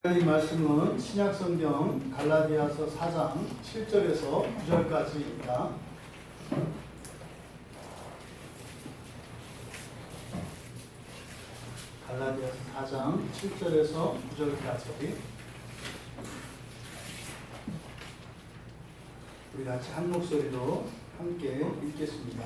이 말씀은 신약성경 갈라디아서 4장 7절에서 9절까지입니다. 갈라디아서 4장 7절에서 9절까지 우리 같이 한 목소리로 함께 읽겠습니다.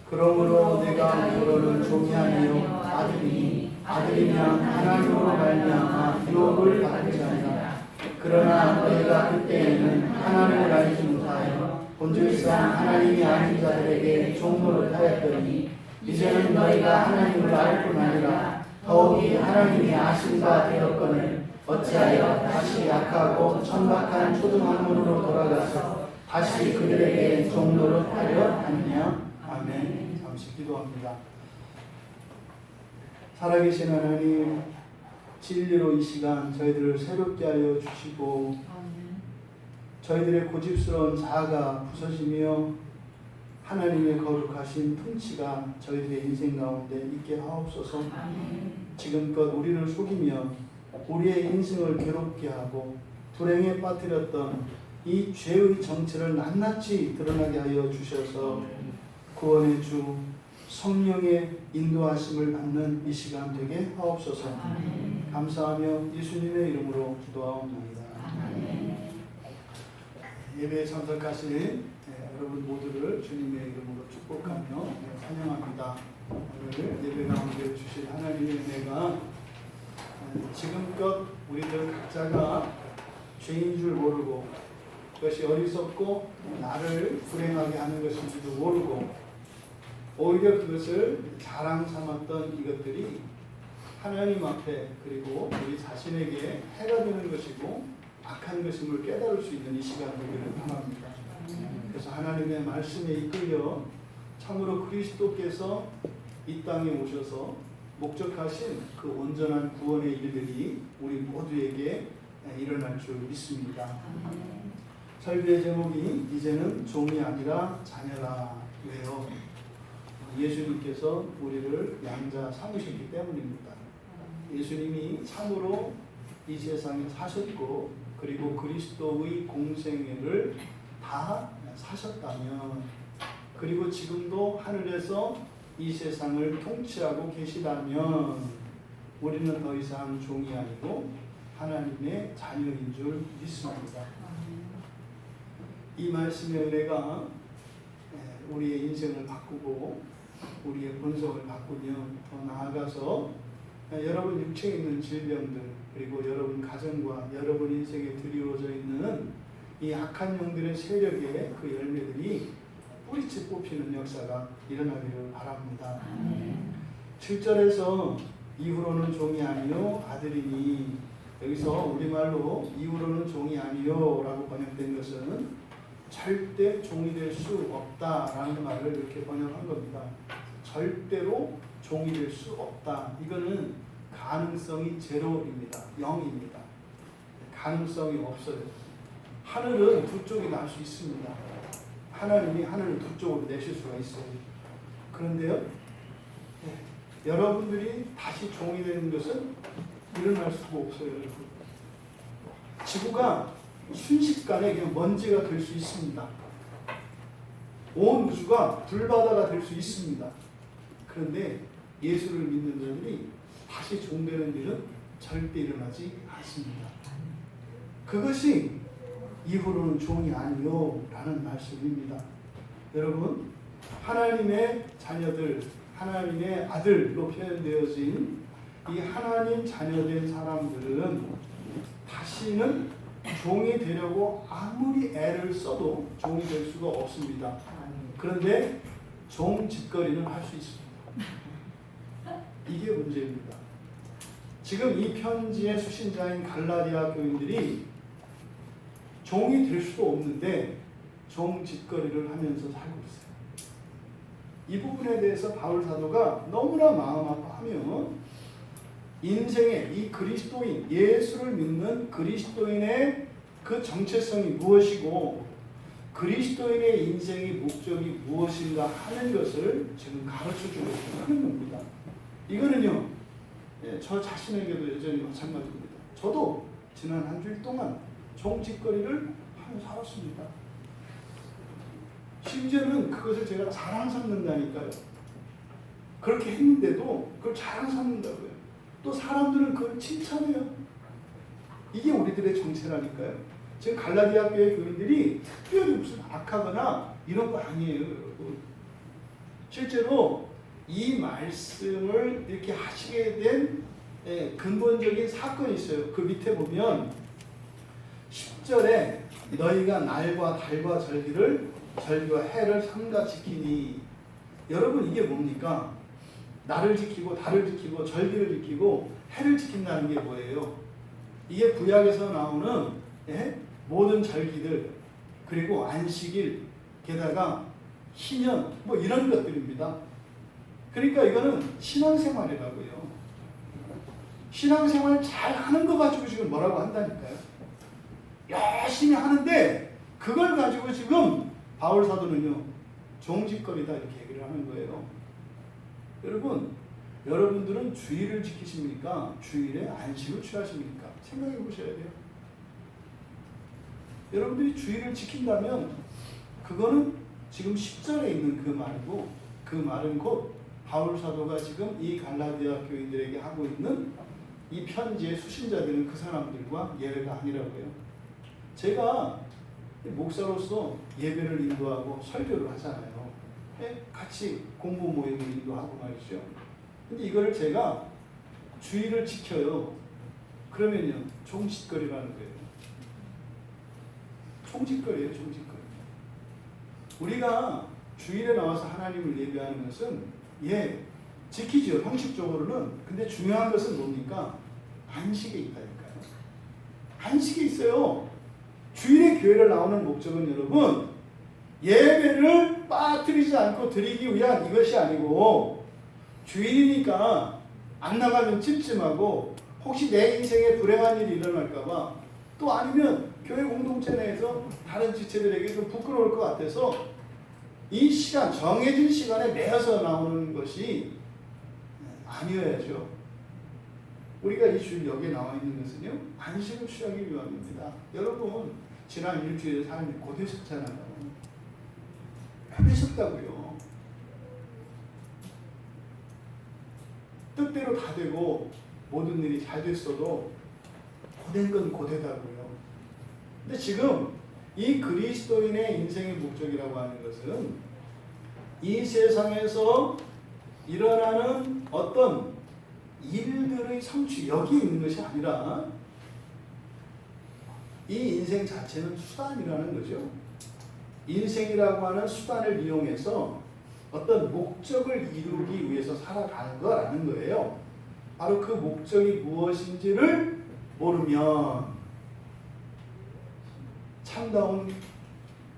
그러므로 내가 너로는 종이 아니요 아들이니 아들이면 하나님으로 말미암아 유업을 받을 자니라. 그러나 너희가 그때에는 하나님을 알지 못하여 본질상 하나님이 아닌 자들에게 종노릇 하였더니 이제는 너희가 하나님을 알 뿐 아니라 더욱이 하나님이 아신 바 되었거늘 어찌하여 다시 약하고 천박한 초등학문으로 돌아가서 다시 그들에게 종노릇 하려 하느냐. 아멘. 잠시 기도합니다. 살아계신 하나님, 진리로 이 시간 저희들을 새롭게 하여 주시고 저희들의 고집스러운 자아가 부서지며 하나님의 거룩하신 통치가 저희들의 인생 가운데 있게 하옵소서. 지금껏 우리를 속이며 우리의 인생을 괴롭게 하고 불행에 빠뜨렸던 이 죄의 정체를 낱낱이 드러나게 하여 주셔서 구원의 주 성령의 인도하심을 받는 이 시간 되게 하옵소서. 감사하며 예수님의 이름으로 기도하옵나이다. 예배에 참석하신 여러분 모두를 주님의 이름으로 축복하며 환영합니다. 오늘 예배 가운데 주신 하나님의 은혜가 지금껏 우리들 각자가 죄인 줄 모르고 그것이 어리석고 나를 불행하게 하는 것인지도 모르고 오히려 그것을 자랑 삼았던 이것들이 하나님 앞에 그리고 우리 자신에게 해가 되는 것이고 악한 것임을 깨달을 수 있는 이 시간 되기를 바랍니다. 그래서 하나님의 말씀에 이끌려 참으로 그리스도께서 이 땅에 오셔서 목적하신 그 온전한 구원의 일들이 우리 모두에게 일어날 줄 믿습니다. 설교의 제목이 이제는 종이 아니라 자녀라 왜요? 예수님께서 우리를 양자 삼으셨기 때문입니다. 예수님이 참으로 이 세상에 사셨고 그리고 그리스도의 공생애를 다 사셨다면 그리고 지금도 하늘에서 이 세상을 통치하고 계시다면 우리는 더 이상 종이 아니고 하나님의 자녀인 줄 믿습니다. 이 말씀의 은혜가 우리의 인생을 바꾸고 우리의 본성을 바꾸면 더 나아가서 여러분 육체에 있는 질병들 그리고 여러분 가정과 여러분 인생에 드리워져 있는 이 악한 영들의 세력의 그 열매들이 뿌리째 뽑히는 역사가 일어나기를 바랍니다. 7절에서 이후로는 종이 아니요 아들이니 여기서 우리말로 이후로는 종이 아니요 라고 번역된 것은 절대 종이 될 수 없다라는 말을 이렇게 번역한 겁니다. 절대로 종이 될 수 없다. 이거는 가능성이 제로입니다. 0입니다. 가능성이 없어요. 하늘은 두 쪽이 날 수 있습니다. 하나님이 하늘을 두 쪽으로 내실 수가 있어요. 그런데요, 여러분들이 다시 종이 되는 것은 일어날 수가 없어요. 여러분. 지구가 순식간에 그냥 먼지가 될 수 있습니다. 온 우주가 불바다가 될 수 있습니다. 그런데 예수를 믿는 자들이 다시 종되는 일은 절대 일어나지 않습니다. 그것이 이후로는 종이 아니요 라는 말씀입니다. 여러분, 하나님의 자녀들, 하나님의 아들로 표현되어진 이 하나님 자녀된 사람들은 다시는 종이 되려고 아무리 애를 써도 종이 될 수가 없습니다. 그런데 종 짓거리는 할 수 있습니다. 이게 문제입니다. 지금 이 편지의 수신자인 갈라디아 교인들이 종이 될 수도 없는데 종 짓거리를 하면서 살고 있어요. 이 부분에 대해서 바울 사도가 너무나 마음 아파하며 인생의 이 그리스도인, 예수를 믿는 그리스도인의 그 정체성이 무엇이고 그리스도인의 인생의 목적이 무엇인가 하는 것을 지금 가르쳐주고 하는 겁니다. 이거는요, 저 자신에게도 여전히 마찬가지입니다. 저도 지난 한 주일 동안 종짓거리를 하며 살았습니다. 심지어는 그것을 제가 자랑 삼는다니까요. 그렇게 했는데도 그걸 자랑 삼는다고요. 또 사람들은 그걸 칭찬해요. 이게 우리들의 정체라니까요. 지금 갈라디아 교회 교인들이 특별히 무슨 악하거나 이런 거 아니에요, 여러분. 실제로 이 말씀을 이렇게 하시게 된 근본적인 사건이 있어요. 그 밑에 보면 10절에 너희가 날과 달과 절기와 해를 삼가 지키니. 여러분, 이게 뭡니까? 날을 지키고 달을 지키고 절기를 지키고 해를 지킨다는 게 뭐예요? 이게 구약에서 나오는 모든 절기들, 그리고 안식일, 게다가 희년, 뭐 이런 것들입니다. 그러니까 이거는 신앙생활이라고요. 신앙생활 잘 하는 거 가지고 지금 뭐라고 한다니까요. 열심히 하는데 그걸 가지고 지금 바울 사도는요, 종짓거리다 이렇게 얘기를 하는 거예요. 여러분, 여러분들은 주일을 지키십니까? 주일에 안식을 취하십니까? 생각해 보셔야 돼요. 여러분들이 주일을 지킨다면 그거는 지금 10절에 있는 그 말이고, 그 말은 곧 바울 사도가 지금 이 갈라디아 교인들에게 하고 있는 이 편지의 수신자들은 그 사람들과 예외가 아니라고요. 제가 목사로서 예배를 인도하고 설교를 하잖아요. 같이 공부 모임을 인도하고 말이죠. 근데 이거를 제가 주일을 지켜요. 그러면요, 종짓거리라는 거예요. 종짓거리예요, 종짓거리. 우리가 주일에 나와서 하나님을 예배하는 것은 지키죠, 형식적으로는. 근데 중요한 것은 뭡니까? 안식에 있다니까요. 안식에 있어요. 주일에 교회를 나오는 목적은 여러분, 예배를 빠뜨리지 않고 드리기 위한 이것이 아니고, 주일이니까 안 나가면 찜찜하고 혹시 내 인생에 불행한 일이 일어날까봐, 또 아니면 교회 공동체 내에서 다른 지체들에게 좀 부끄러울 것 같아서 이 시간, 정해진 시간에 매여서 나오는 것이 아니어야죠. 우리가 이 주일 여기에 나와 있는 것은요, 안식을 취하기 위함입니다. 여러분, 지난 일주일에 사람이 고되셨잖아요. 고되셨다고요. 뜻대로 다 되고 모든 일이 잘 됐어도 고된 건 고되다고요. 근데 지금 이 그리스도인의 인생의 목적이라고 하는 것은 이 세상에서 일어나는 어떤 일들의 성취, 여기 있는 것이 아니라 이 인생 자체는 수단이라는 거죠. 인생이라고 하는 수단을 이용해서 어떤 목적을 이루기 위해서 살아가는 거라는 거예요. 바로 그 목적이 무엇인지를 모르면 참다운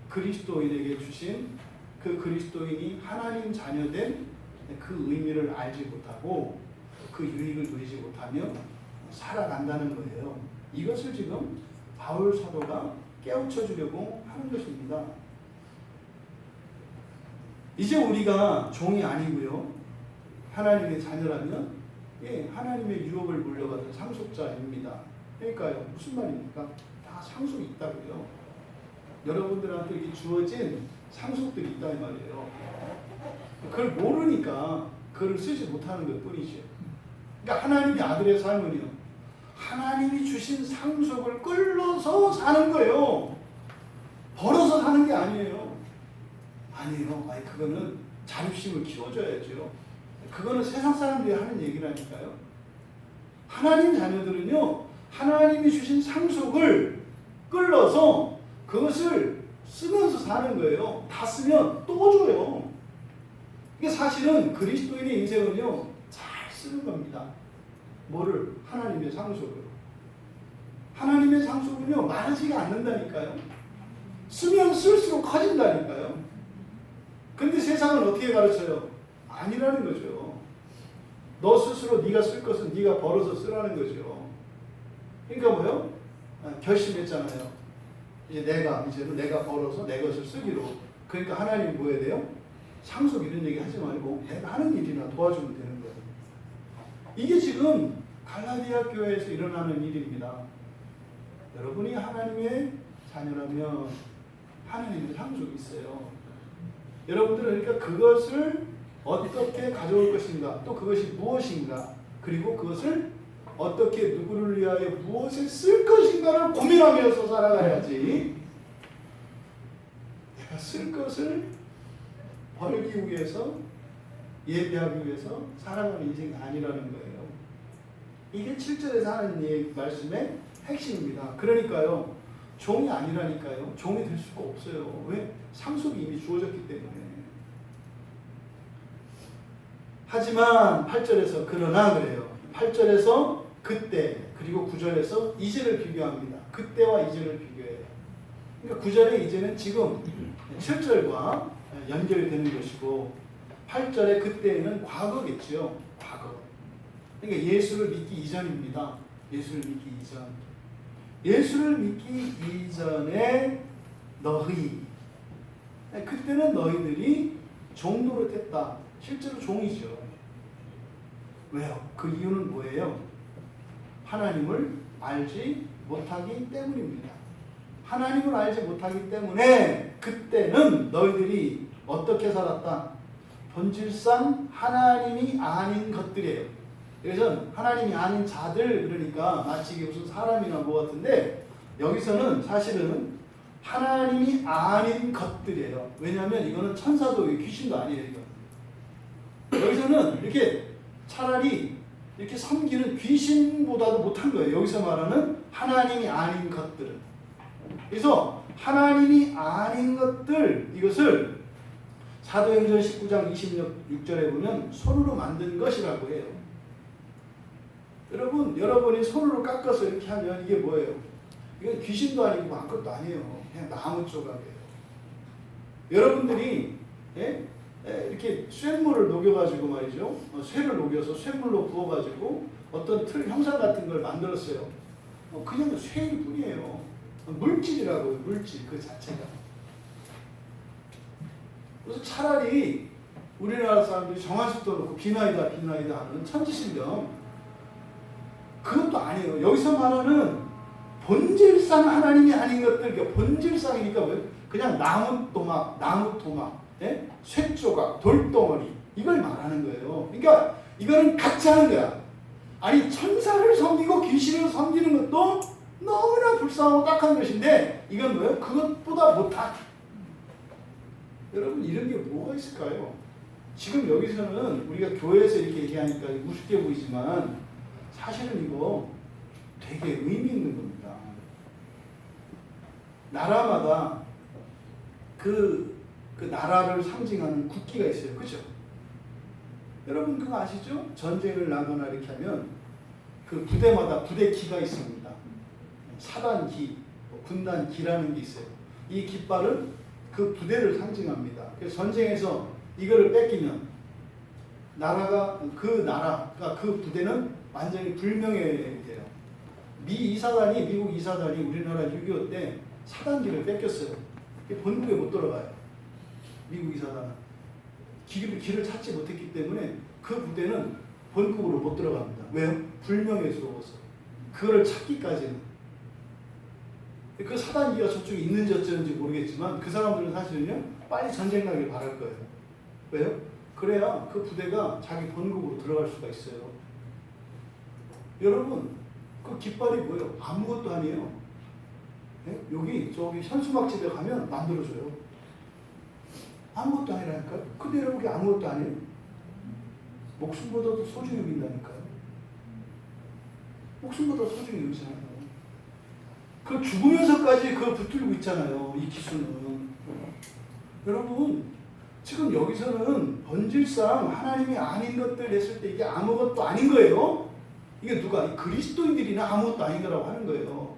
그리스도인에게 주신 그 그리스도인이 하나님 자녀된 그 의미를 알지 못하고 그 유익을 누리지 못하며 살아간다는 거예요. 이것을 지금 바울 사도가 깨우쳐 주려고 하는 것입니다. 이제 우리가 종이 아니고요, 하나님의 자녀라면 하나님의 유업을 물려받은 상속자입니다. 그러니까요, 무슨 말입니까? 다 상속이 있다고요. 여러분들한테 이렇게 주어진 상속들이 있다 이 말이에요. 그걸 모르니까 그걸 쓰지 못하는 것 뿐이죠. 그러니까 하나님의 아들의 삶은요, 하나님이 주신 상속을 끌어서 사는 거예요. 벌어서 사는 게 아니에요. 아니에요. 그거는 자립심을 키워줘야죠. 그거는 세상 사람들이 하는 얘기라니까요. 하나님 자녀들은요, 하나님이 주신 상속을 끌어서 그것을 쓰면서 사는 거예요. 다 쓰면 또 줘요. 이게 사실은 그리스도인의 인생은요, 잘 쓰는 겁니다. 뭐를? 하나님의 상속을. 하나님의 상속은요, 많아지지 않는다니까요. 쓰면 쓸수록 커진다니까요. 근데 세상은 어떻게 가르쳐요? 아니라는 거죠. 너 스스로 네가 쓸 것은 네가 벌어서 쓰라는 거죠. 그러니까 뭐요? 결심했잖아요. 이제는 내가 벌어서 내 것을 쓰기로. 그러니까 하나님 뭐 해야 돼요? 상속 이런 얘기 하지 말고 내가 하는 일이나 도와주면 되는 거예요. 이게 지금 갈라디아 교회에서 일어나는 일입니다. 여러분이 하나님의 자녀라면 하나님의 상속이 있어요. 여러분들은 그러니까 그것을 어떻게 가져올 것인가, 또 그것이 무엇인가, 그리고 그것을 어떻게 누구를 위하여 무엇에 쓸 것인가를 고민하면서 살아가야지, 내가 쓸 것을 벌기 위해서, 예배하기 위해서 살아가는 인생이 아니라는 거예요. 이게 7절에서 하는 말씀의 핵심입니다. 그러니까요, 종이 아니라니까요. 종이 될 수가 없어요. 왜? 상속이 이미 주어졌기 때문에. 하지만 8절에서 그러나 그래요. 8절에서 그때, 그리고 9절에서 이제를 비교합니다. 그때와 이제를 비교해요. 그러니까 9절의 이제는 지금 7절과 연결되는 것이고, 8절의 그때는 과거겠죠. 과거. 그러니까 예수를 믿기 이전입니다. 예수를 믿기 이전. 예수를 믿기 이전에 너희, 그때는 너희들이 종 노릇했다. 실제로 종이죠. 왜요? 그 이유는 뭐예요? 하나님을 알지 못하기 때문입니다. 하나님을 알지 못하기 때문에 그때는 너희들이 어떻게 살았다? 본질상 하나님이 아닌 것들이에요. 그래서 하나님이 아닌 자들, 그러니까 마치 이게 무슨 사람이나 뭐 같은데, 여기서는 사실은 하나님이 아닌 것들이에요. 왜냐하면 이거는 천사도 귀신도 아니에요. 이거. 여기서는 이렇게 차라리 이렇게 섬기는 귀신보다도 못한 거예요. 여기서 말하는 하나님이 아닌 것들은. 그래서 하나님이 아닌 것들, 이것을 사도행전 19장 26절에 보면 손으로 만든 것이라고 해요. 여러분이 손으로 깎아서 이렇게 하면 이게 뭐예요? 이건 귀신도 아니고 아무것도 아니에요. 그냥 나무 조각이에요. 여러분들이 이렇게 쇳물을 녹여가지고 말이죠. 쇠를 녹여서 쇳물로 부어가지고 어떤 틀 형상 같은 걸 만들었어요. 그냥 쇠일 뿐이에요. 물질이라고요. 물질 그 자체가. 그래서 차라리 우리나라 사람들이 정화식도 놓고 비나이다 하는 천지신경, 그것도 아니에요. 여기서 말하는 본질상 하나님이 아닌 것들, 그러니까 본질상이니까 뭐예요? 그냥 나무 토막, 쇠조각, 돌덩어리, 이걸 말하는 거예요. 그러니까 이거는 같이 하는 거야. 아니, 천사를 섬기고 귀신을 섬기는 것도 너무나 불쌍하고 딱한 것인데, 이건 뭐예요? 그것보다 못한. 여러분, 이런 게 뭐가 있을까요? 지금 여기서는 우리가 교회에서 이렇게 얘기하니까 우습게 보이지만 사실은 이거 되게 의미 있는 겁니다. 나라마다 그 나라를 상징하는 국기가 있어요. 그죠? 여러분 그거 아시죠? 전쟁을 나거나 이렇게 하면 그 부대마다 부대기가 있습니다. 사단기, 군단기라는 게 있어요. 이 깃발은 그 부대를 상징합니다. 그래서 전쟁에서 이거를 뺏기면 나라가 그 부대는 완전히 불명예돼요. 미국 이사단이 우리나라 6.25 때 사단기를 뺏겼어요. 본국에 못 돌아가요. 미국 이사단은 길을 찾지 못했기 때문에 그 부대는 본국으로 못 들어갑니다. 왜요? 불명예스러워서. 그거를 찾기까지는. 그 사단기가 저쪽에 있는지 어쩌는지 모르겠지만 그 사람들은 사실은요, 빨리 전쟁 나길 바랄 거예요. 왜요? 그래야 그 부대가 자기 본국으로 들어갈 수가 있어요. 여러분, 그 깃발이 뭐예요? 아무것도 아니에요. 네? 저기 현수막집에 가면 만들어줘요. 아무것도 아니라니까요. 근데 여러분, 그게 아무것도 아니에요. 목숨보다도 소중히 여긴다니까요. 목숨보다 소중히 여기잖아요. 그 죽으면서까지 그걸 붙들고 있잖아요. 이 기수는. 여러분, 지금 여기서는 본질상 하나님이 아닌 것들 했을 때 이게 아무것도 아닌 거예요. 이게 누가? 그리스도인들이나 아무것도 아닌 거라고 하는 거예요.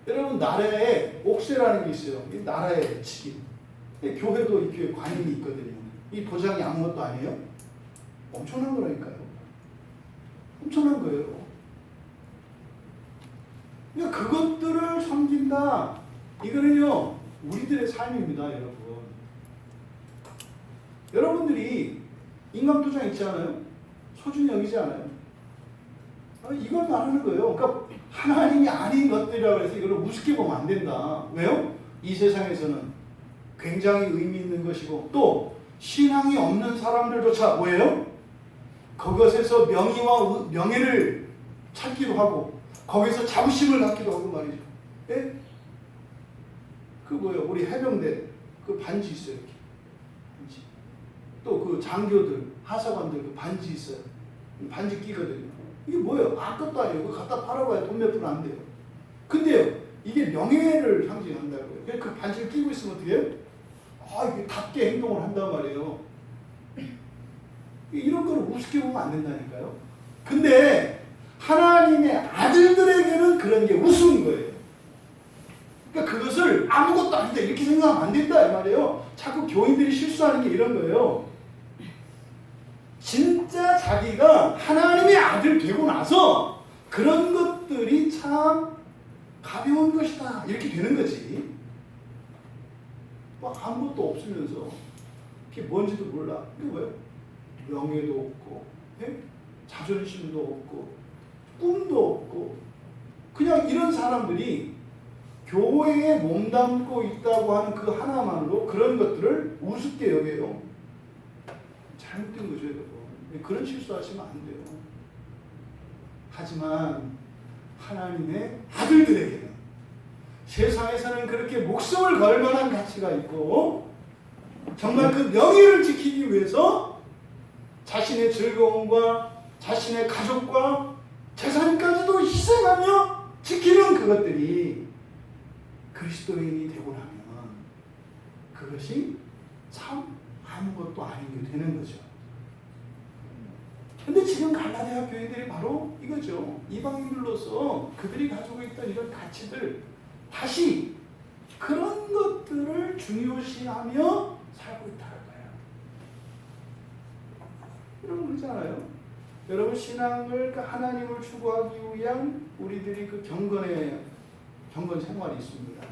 여러분, 나라에 옥새라는 게 있어요. 이 나라의 측임. 교회도 이 교회 관임이 있거든요. 이 도장이 아무것도 아니에요? 엄청난 거라니까요. 엄청난 거예요. 그러니까 그것들을 섬긴다. 이거는요, 우리들의 삶입니다, 여러분. 여러분들이 인감도장 있지 않아요? 소중히 여기지 않아요? 이걸 말하는 거예요. 그러니까 하나님이 아닌 것들, 것들이라고 해서 이걸 우습게 보면 안 된다. 왜요? 이 세상에서는 굉장히 의미 있는 것이고 또 신앙이 없는 사람들조차 뭐예요? 그것에서 명예를 찾기도 하고 거기서 자부심을 갖기도 하고 말이죠. 예? 그 뭐예요? 우리 해병대 그 반지 있어요. 이렇게. 반지. 또 그 장교들, 하사관들 그 반지 있어요. 반지 끼거든요. 이게 뭐예요? 아무것도 아니에요. 그거 갖다 팔아봐야 돈 몇 푼 안 돼요. 근데요, 이게 명예를 상징한다고요. 그 반지를 끼고 있으면 어떻게 해요? 이게 답게 행동을 한단 말이에요. 이런 거를 우습게 보면 안 된다니까요. 근데 하나님의 아들들에게는 그런 게 우스운 거예요. 그러니까 그것을 아무것도 아니다 이렇게 생각하면 안 된다 이 말이에요. 자꾸 교인들이 실수하는 게 이런 거예요. 진짜 자기가 하나님의 아들 되고 나서 그런 것들이 참 가벼운 것이다 이렇게 되는 거지. 뭐 아무것도 없으면서 그게 뭔지도 몰라. 그게 뭐예요? 명예도 없고 자존심도 없고 꿈도 없고 그냥 이런 사람들이 교회에 몸담고 있다고 하는 그 하나만으로 그런 것들을 우습게 여겨요. 잘못된 거죠, 여러분. 그런 실수하시면 안 돼요. 하지만 하나님의 아들들에게는 세상에서는 그렇게 목숨을 걸 만한 가치가 있고 정말 그 명예를 지키기 위해서 자신의 즐거움과 자신의 가족과 재산까지도 희생하며 지키는 그것들이 그리스도인이 되고 나면 그것이 참 아무것도 아닌 게 되는 거죠. 근데 지금 갈라디아 교인들이 바로 이거죠. 이방인들로서 그들이 가지고 있던 이런 가치들 다시 그런 것들을 중요시하며 살고 있다는 거예요. 여러분 그렇잖아요. 여러분 신앙을 하나님을 추구하기 위한 우리들이 그 경건 생활이 있습니다.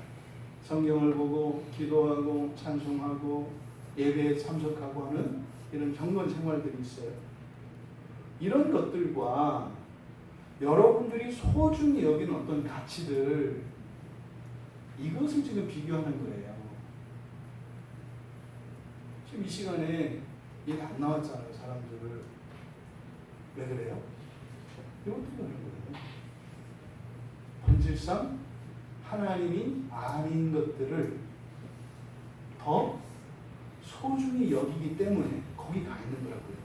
성경을 보고 기도하고 찬송하고 예배에 참석하고 하는 이런 경건 생활들이 있어요. 이런 것들과 여러분들이 소중히 여기는 어떤 가치들 이것을 지금 비교하는 거예요. 지금 이 시간에 얘기 안 나왔잖아요. 사람들을. 왜 그래요? 이것도 그런 거예요. 본질상 하나님이 아닌 것들을 더 소중히 여기기 때문에 거기 가 있는 거라고요.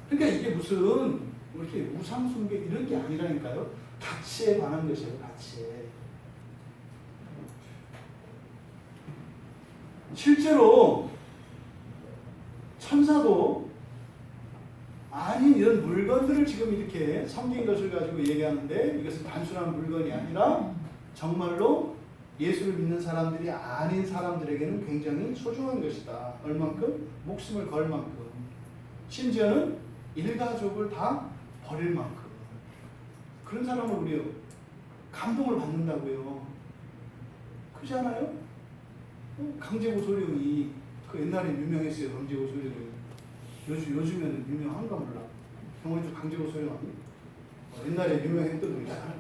그러니까 이게 무슨 이렇게 우상숭배 이런 게 아니라니까요. 가치에 관한 것이에요. 가치에. 실제로 천사도 아닌 이런 물건들을 지금 이렇게 섬긴 것을 가지고 얘기하는데 이것은 단순한 물건이 아니라 정말로 예수를 믿는 사람들이 아닌 사람들에게는 굉장히 소중한 것이다. 얼만큼? 목숨을 걸 만큼. 심지어는 일가족을 다 버릴 만큼. 그런 사람을 우리 감동을 받는다고요. 그렇지 않아요? 강제고소령이 그 옛날에 유명했어요. 강제고소령이. 요즘에는 유명한가 몰라. 경호주 강제고소령 아니? 옛날에 유명했던 놈이잖아.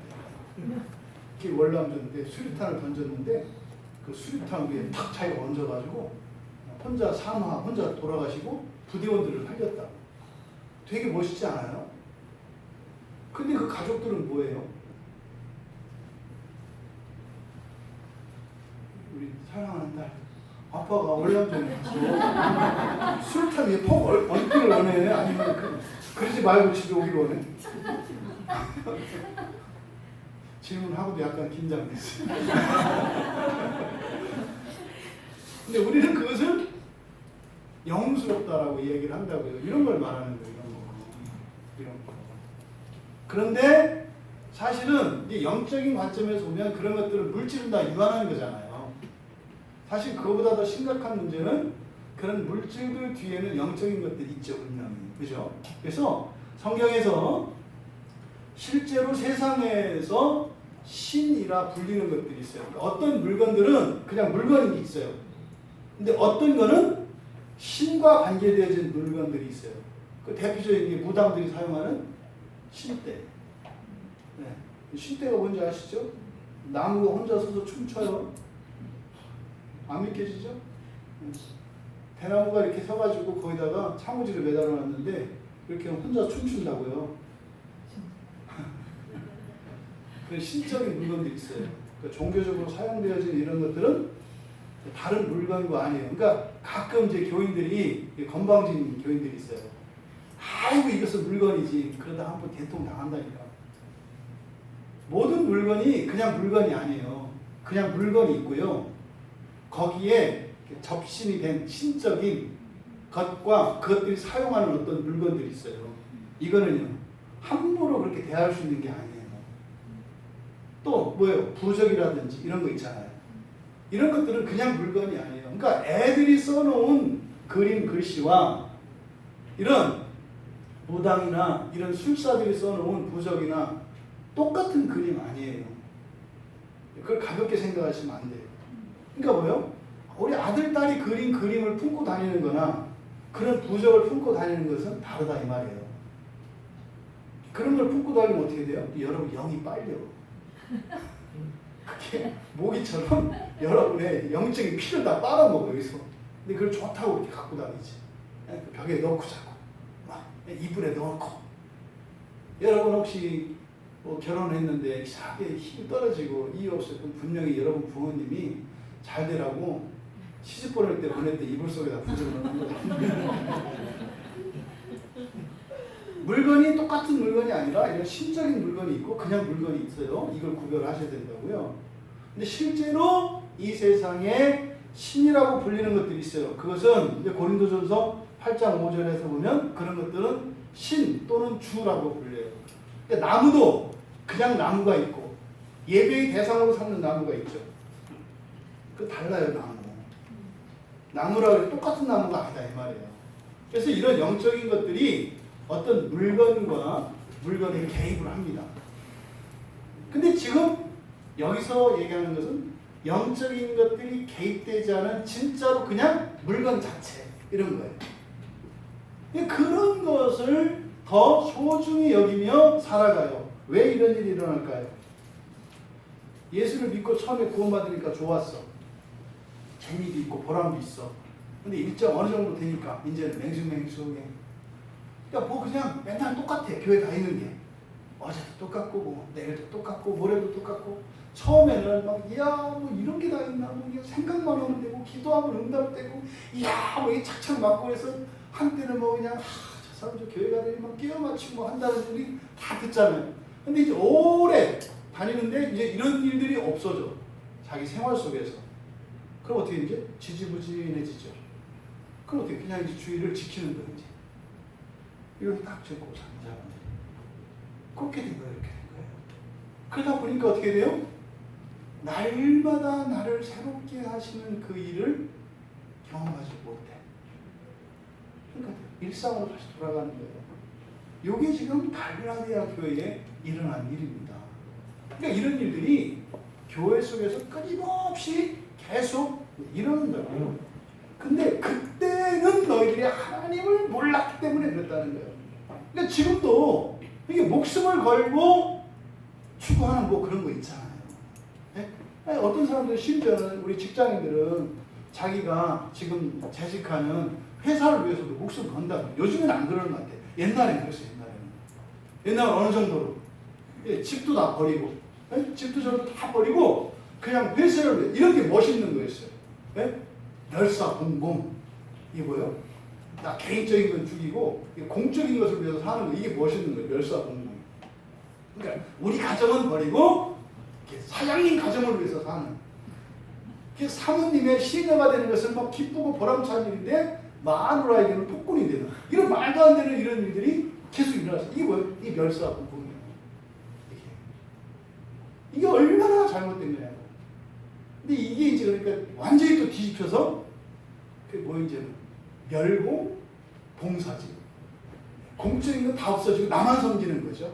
그게 월남전인데 수류탄을 던졌는데 그 수류탄 위에 탁 자기가 얹어가지고 혼자 혼자 돌아가시고 부대원들을 살렸다. 되게 멋있지 않아요? 근데 그 가족들은 뭐예요? 우리 사랑하는 딸 아빠가 월남전에 가서 수류탄 위에 퍽 얹기를 원해? 아니면 그러지 말고 집에 오기를 원해? 질문하고도 약간 긴장됐어요. 근데 우리는 그것을 영웅스럽다라고 이야기를 한다고요. 이런 걸 말하는 거예요. 이런 거. 그런데 사실은 이제 영적인 관점에서 보면 그런 것들은 물질은 다 유한한 거잖아요. 사실 그거보다 더 심각한 문제는 그런 물질들 뒤에는 영적인 것들이 있죠. 분명히. 그죠? 그래서 성경에서 실제로 세상에서 신이라 불리는 것들이 있어요. 어떤 물건들은 그냥 물건이 있어요. 근데 어떤 거는 신과 관계되어진 물건들이 있어요. 그 대표적인 게 무당들이 사용하는 신대. 네. 쉰대가 뭔지 아시죠? 나무가 혼자 서서 춤춰요. 안 믿겨지죠? 대나무가 이렇게 서가지고 거기다가 차무지를 매달아 놨는데 이렇게 혼자 춤춘다고요. 그 신적인 물건들이 있어요. 그러니까 종교적으로 사용되어진 이런 것들은 다른 물건과 아니에요. 그러니까 가끔 이제 교인들이 건방진 교인들이 있어요. 아이고 이것은 물건이지. 그러다 한번 대통 당한다니까. 모든 물건이 그냥 물건이 아니에요. 그냥 물건이 있고요. 거기에 접신이 된 신적인 것과 그것들이 사용하는 어떤 물건들이 있어요. 이거는요. 함부로 그렇게 대할 수 있는 게 아니에요. 또 뭐예요? 부적이라든지 이런 거 있잖아요. 이런 것들은 그냥 물건이 아니에요. 그러니까 애들이 써놓은 그림 글씨와 이런 무당이나 이런 술사들이 써놓은 부적이나 똑같은 그림 아니에요. 그걸 가볍게 생각하시면 안 돼요. 그러니까 뭐예요? 우리 아들, 딸이 그린 그림을 품고 다니는 거나 그런 부적을 품고 다니는 것은 다르다 이 말이에요. 그런 걸 품고 다니면 어떻게 돼요? 여러분 영이 빨려. 그게 모기처럼 여러분의 영적인 피를 다 빨아먹어 여기서. 근데 그걸 좋다고 이렇게 갖고 다니지. 벽에 넣고 자고 막 이불에 넣고. 여러분 혹시 뭐 결혼했는데 이상하게 힘이 떨어지고 이유 없어요. 그럼 분명히 여러분 부모님이 잘 되라고 시집 보낼 때 보낼 때 이불 속에다 부적을 넣는 거다. 물건이 똑같은 물건이 아니라 이런 신적인 물건이 있고 그냥 물건이 있어요. 이걸 구별하셔야 된다고요. 근데 실제로 이 세상에 신이라고 불리는 것들이 있어요. 그것은 이제 고린도전서 8장 5절에서 보면 그런 것들은 신 또는 주라고 불려요. 그러니까 나무도 그냥 나무가 있고 예배의 대상으로 삼는 나무가 있죠. 그 달라요, 나무. 나무라고 해서 똑같은 나무가 아니다 이 말이에요. 그래서 이런 영적인 것들이 어떤 물건과 물건에 개입을 합니다. 근데 지금 여기서 얘기하는 것은 영적인 것들이 개입되지 않은 진짜로 그냥 물건 자체 이런 거예요. 그런 것을 더 소중히 여기며 살아가요. 왜 이런 일이 일어날까요? 예수를 믿고 처음에 구원받으니까 좋았어. 재미도 있고 보람도 있어. 근데 일정 어느 정도 되니까 이제는 맹숭맹숭해. 그러니까 뭐 그냥 맨날 똑같아. 교회 다니는 게. 어제도 똑같고 뭐 내일도 똑같고 모레도 똑같고. 처음에는 막 이야 뭐 이런 게 다 있나 뭐 생각만 하면 되고 기도하면 응답되고 이야 뭐 이게 착착 맞고 해서 한때는 뭐 그냥 저 사람 저 교회 가더니 막 끼워 맞추고 뭐 한다는 소리 다 듣잖아요. 근데 이제 오래 다니는데 이제 이런 일들이 없어져. 자기 생활 속에서. 그럼 어떻게 이제 지지부진해지죠. 그럼 어떻게 그냥 이제 주의를 지키는 거예요. 이제. 이렇게 딱 잡고 잠자는 그렇게 된 거예요. 이렇게 된 거예요. 그러다 보니까 어떻게 돼요? 날마다 나를 새롭게 하시는 그 일을 경험하지 못해. 그러니까 일상으로 다시 돌아가는 거예요. 이게 지금 갈라디아 교회에 일어난 일입니다. 그러니까 이런 일들이 교회 속에서 끊임없이 계속 일어난다고요. 근데 그때는 너희들이 하나님을 몰랐기 때문에 그랬다는 거예요. 그러니까 지금도 이게 목숨을 걸고 추구하는 뭐 그런 거 있잖아요. 네? 어떤 사람들은 심지어는 우리 직장인들은 자기가 지금 재직하는 회사를 위해서도 목숨 건다. 요즘에는 안 그러는 것 같아요. 옛날엔 그랬어요. 옛날엔 어느 정도로 집도 다 버리고 집도 저도 다 버리고 그냥 회사를 위해 이런 게 멋있는 거였어요. 네? 멸사공공 이게 뭐예요? 나 개인적인 건 죽이고 공적인 것을 위해서 사는 거 이게 멋있는 거예요. 멸사공공. 그러니까 우리 가정은 버리고 사장님 가정을 위해서 사는. 사모님의 시녀가 되는 것은 막 기쁘고 보람찬 일인데 마누라에게는 폭군이 되는 이런 말도 안 되는 이런 일들이 계속 일어났어요. 이게 뭐예요? 이 멸사공공이에요. 이게 얼마나 잘못된 거냐고. 근데 이게 이제 그러니까 완전히 또 뒤집혀서 그 뭐 이제 멸공 봉사지. 공적인 건 다 없어지고 나만 섬기는 거죠.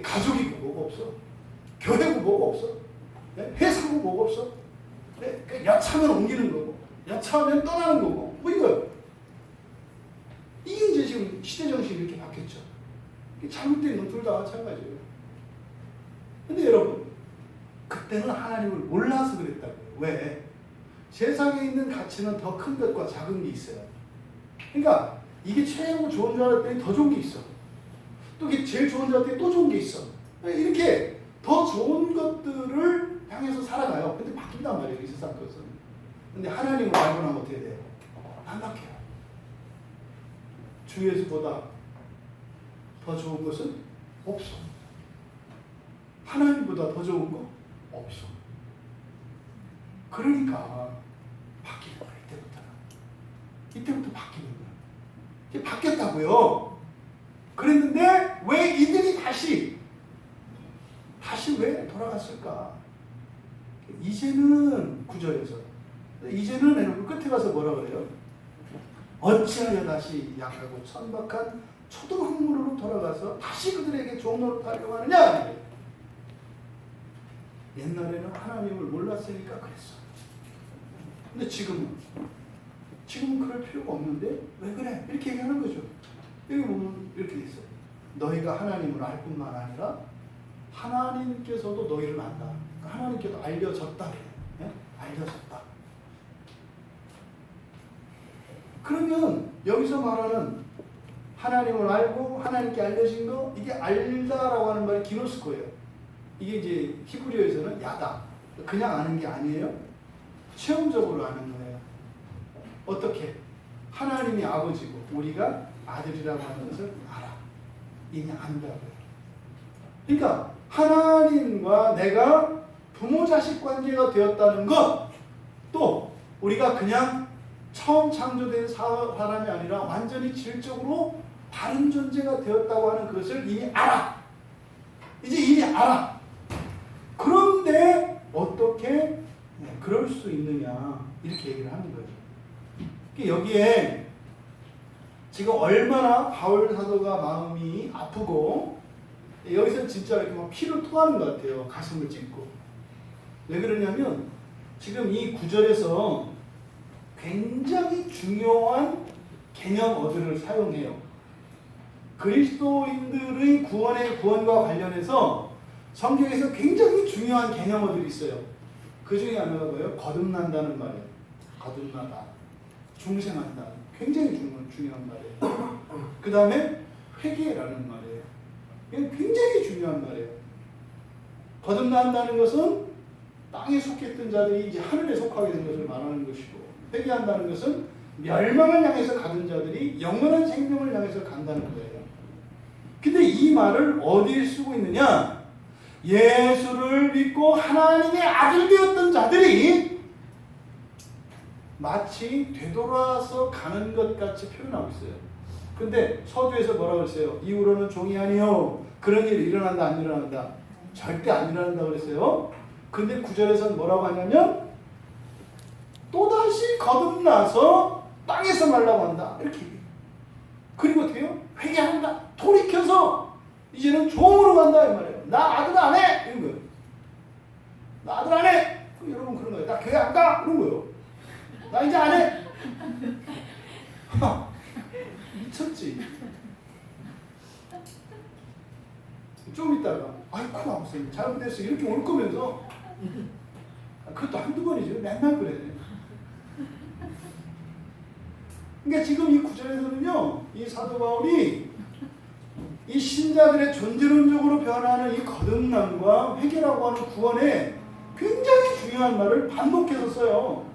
가족이고 뭐가 없어. 교회고 뭐가 없어. 회사고 뭐가 없어. 여차하면 옮기는 거고 여차하면 떠나는 거고 뭐 이거요. 이게 이제 지금 시대 정신이 이렇게 바뀌었죠. 잘못된 건 둘 다 마찬가지예요. 근데 여러분, 그때는 하나님을 몰라서 그랬다고요. 왜? 세상에 있는 가치는 더 큰 것과 작은 게 있어요. 그러니까 이게 최고 좋은 줄 알았더니 더 좋은 게 있어. 또 이게 제일 좋은 줄 알았더니 또 좋은 게 있어. 이렇게 더 좋은 것들을 향해서 살아가요. 근데 바뀐단 말이에요, 이 세상 것은. 근데 하나님을 알고 나면 어떻게 돼요? 안 바뀌어요. 주 예수보다 더 좋은 것은 없어. 하나님보다 더 좋은 거 없어. 그러니까 바뀌는 거야, 이때부터 바뀌는 거야. 이제 바뀌었다고요. 그랬는데 왜 이들이 다시 왜 돌아갔을까? 이제는 9절에서 이제는 해놓고 끝에 가서 뭐라 그래요? 어찌하여 다시 약하고 천박한 초등학문으로 돌아가서 다시 그들에게 종로를 하려고 하느냐? 옛날에는 하나님을 몰랐으니까 그랬어. 근데 지금은 그럴 필요가 없는데 왜 그래? 이렇게 얘기하는 거죠. 여기 보면 이렇게 돼 있어요. 너희가 하나님을 알 뿐만 아니라 하나님께서도 너희를 안다. 하나님께서 알려졌다. 네? 알려졌다. 그러면 여기서 말하는 하나님을 알고 하나님께 알려진 거, 이게 알다라고 하는 말이 기노스코예요. 이게 이제 히브리어에서는 야다. 그냥 아는 게 아니에요. 체험적으로 아는 거예요. 어떻게? 하나님이 아버지고 우리가 아들이라고 하는 것을 알아. 이미 안다고요. 그러니까 하나님과 내가 부모 자식 관계가 되었다는 것, 또 우리가 그냥 처음 창조된 사람이 아니라 완전히 질적으로 다른 존재가 되었다고 하는 그것을 이미 알아. 이제 이미 알아. 그런데 어떻게 그럴 수 있느냐, 이렇게 얘기를 하는 거예요. 여기에 지금 얼마나 바울 사도가 마음이 아프고, 여기서 진짜 이렇게 막 피를 토하는 것 같아요. 가슴을 찢고. 왜 그러냐면 지금 이 구절에서 굉장히 중요한 개념어들을 사용해요. 그리스도인들의 구원과 관련해서 성경에서 굉장히 중요한 개념어들이 있어요. 그 중에 하나가 뭐예요? 거듭난다는 말이에요. 거듭나다. 중생한다. 굉장히 중요한 말이에요. 그 다음에 회개라는 말이에요. 이건 굉장히 중요한 말이에요. 거듭난다는 것은 땅에 속했던 자들이 이제 하늘에 속하게 된 것을 말하는 것이고, 회개한다는 것은 멸망을 향해서 가던 자들이 영원한 생명을 향해서 간다는 거예요. 근데 이 말을 어디에 쓰고 있느냐? 예수를 믿고 하나님의 아들 되었던 자들이 마치 되돌아서 가는 것 같이 표현하고 있어요. 근데 서두에서 뭐라고 했어요? 이후로는 종이 아니요. 그런 일이 일어난다, 안 일어난다? 절대 안 일어난다 그랬어요. 근데 9절에서는 뭐라고 하냐면 또다시 거듭나서 땅에서 말라고 한다. 이렇게 얘기해요. 그리고 어떻게 해요? 회개한다. 돌이켜서 이제는 종으로 간다 이 말이에요. 나 아들 안 해! 이런 거예요. 나 아들 안 해! 여러분 그런 거예요. 나 교회 안 가! 이런 거예요. 나 이제 안 해! 미쳤지? 좀 있다가 아이쿠 아무튼 잘못했어 이렇게 올 거면서, 그것도 한두 번이죠. 맨날 그래. 그러니까 지금 이 구절에서는요, 이 사도 바울이 이 신자들의 존재론적으로 변하는 이 거듭남과 회개라고 하는 구원에 굉장히 중요한 말을 반복해서 써요.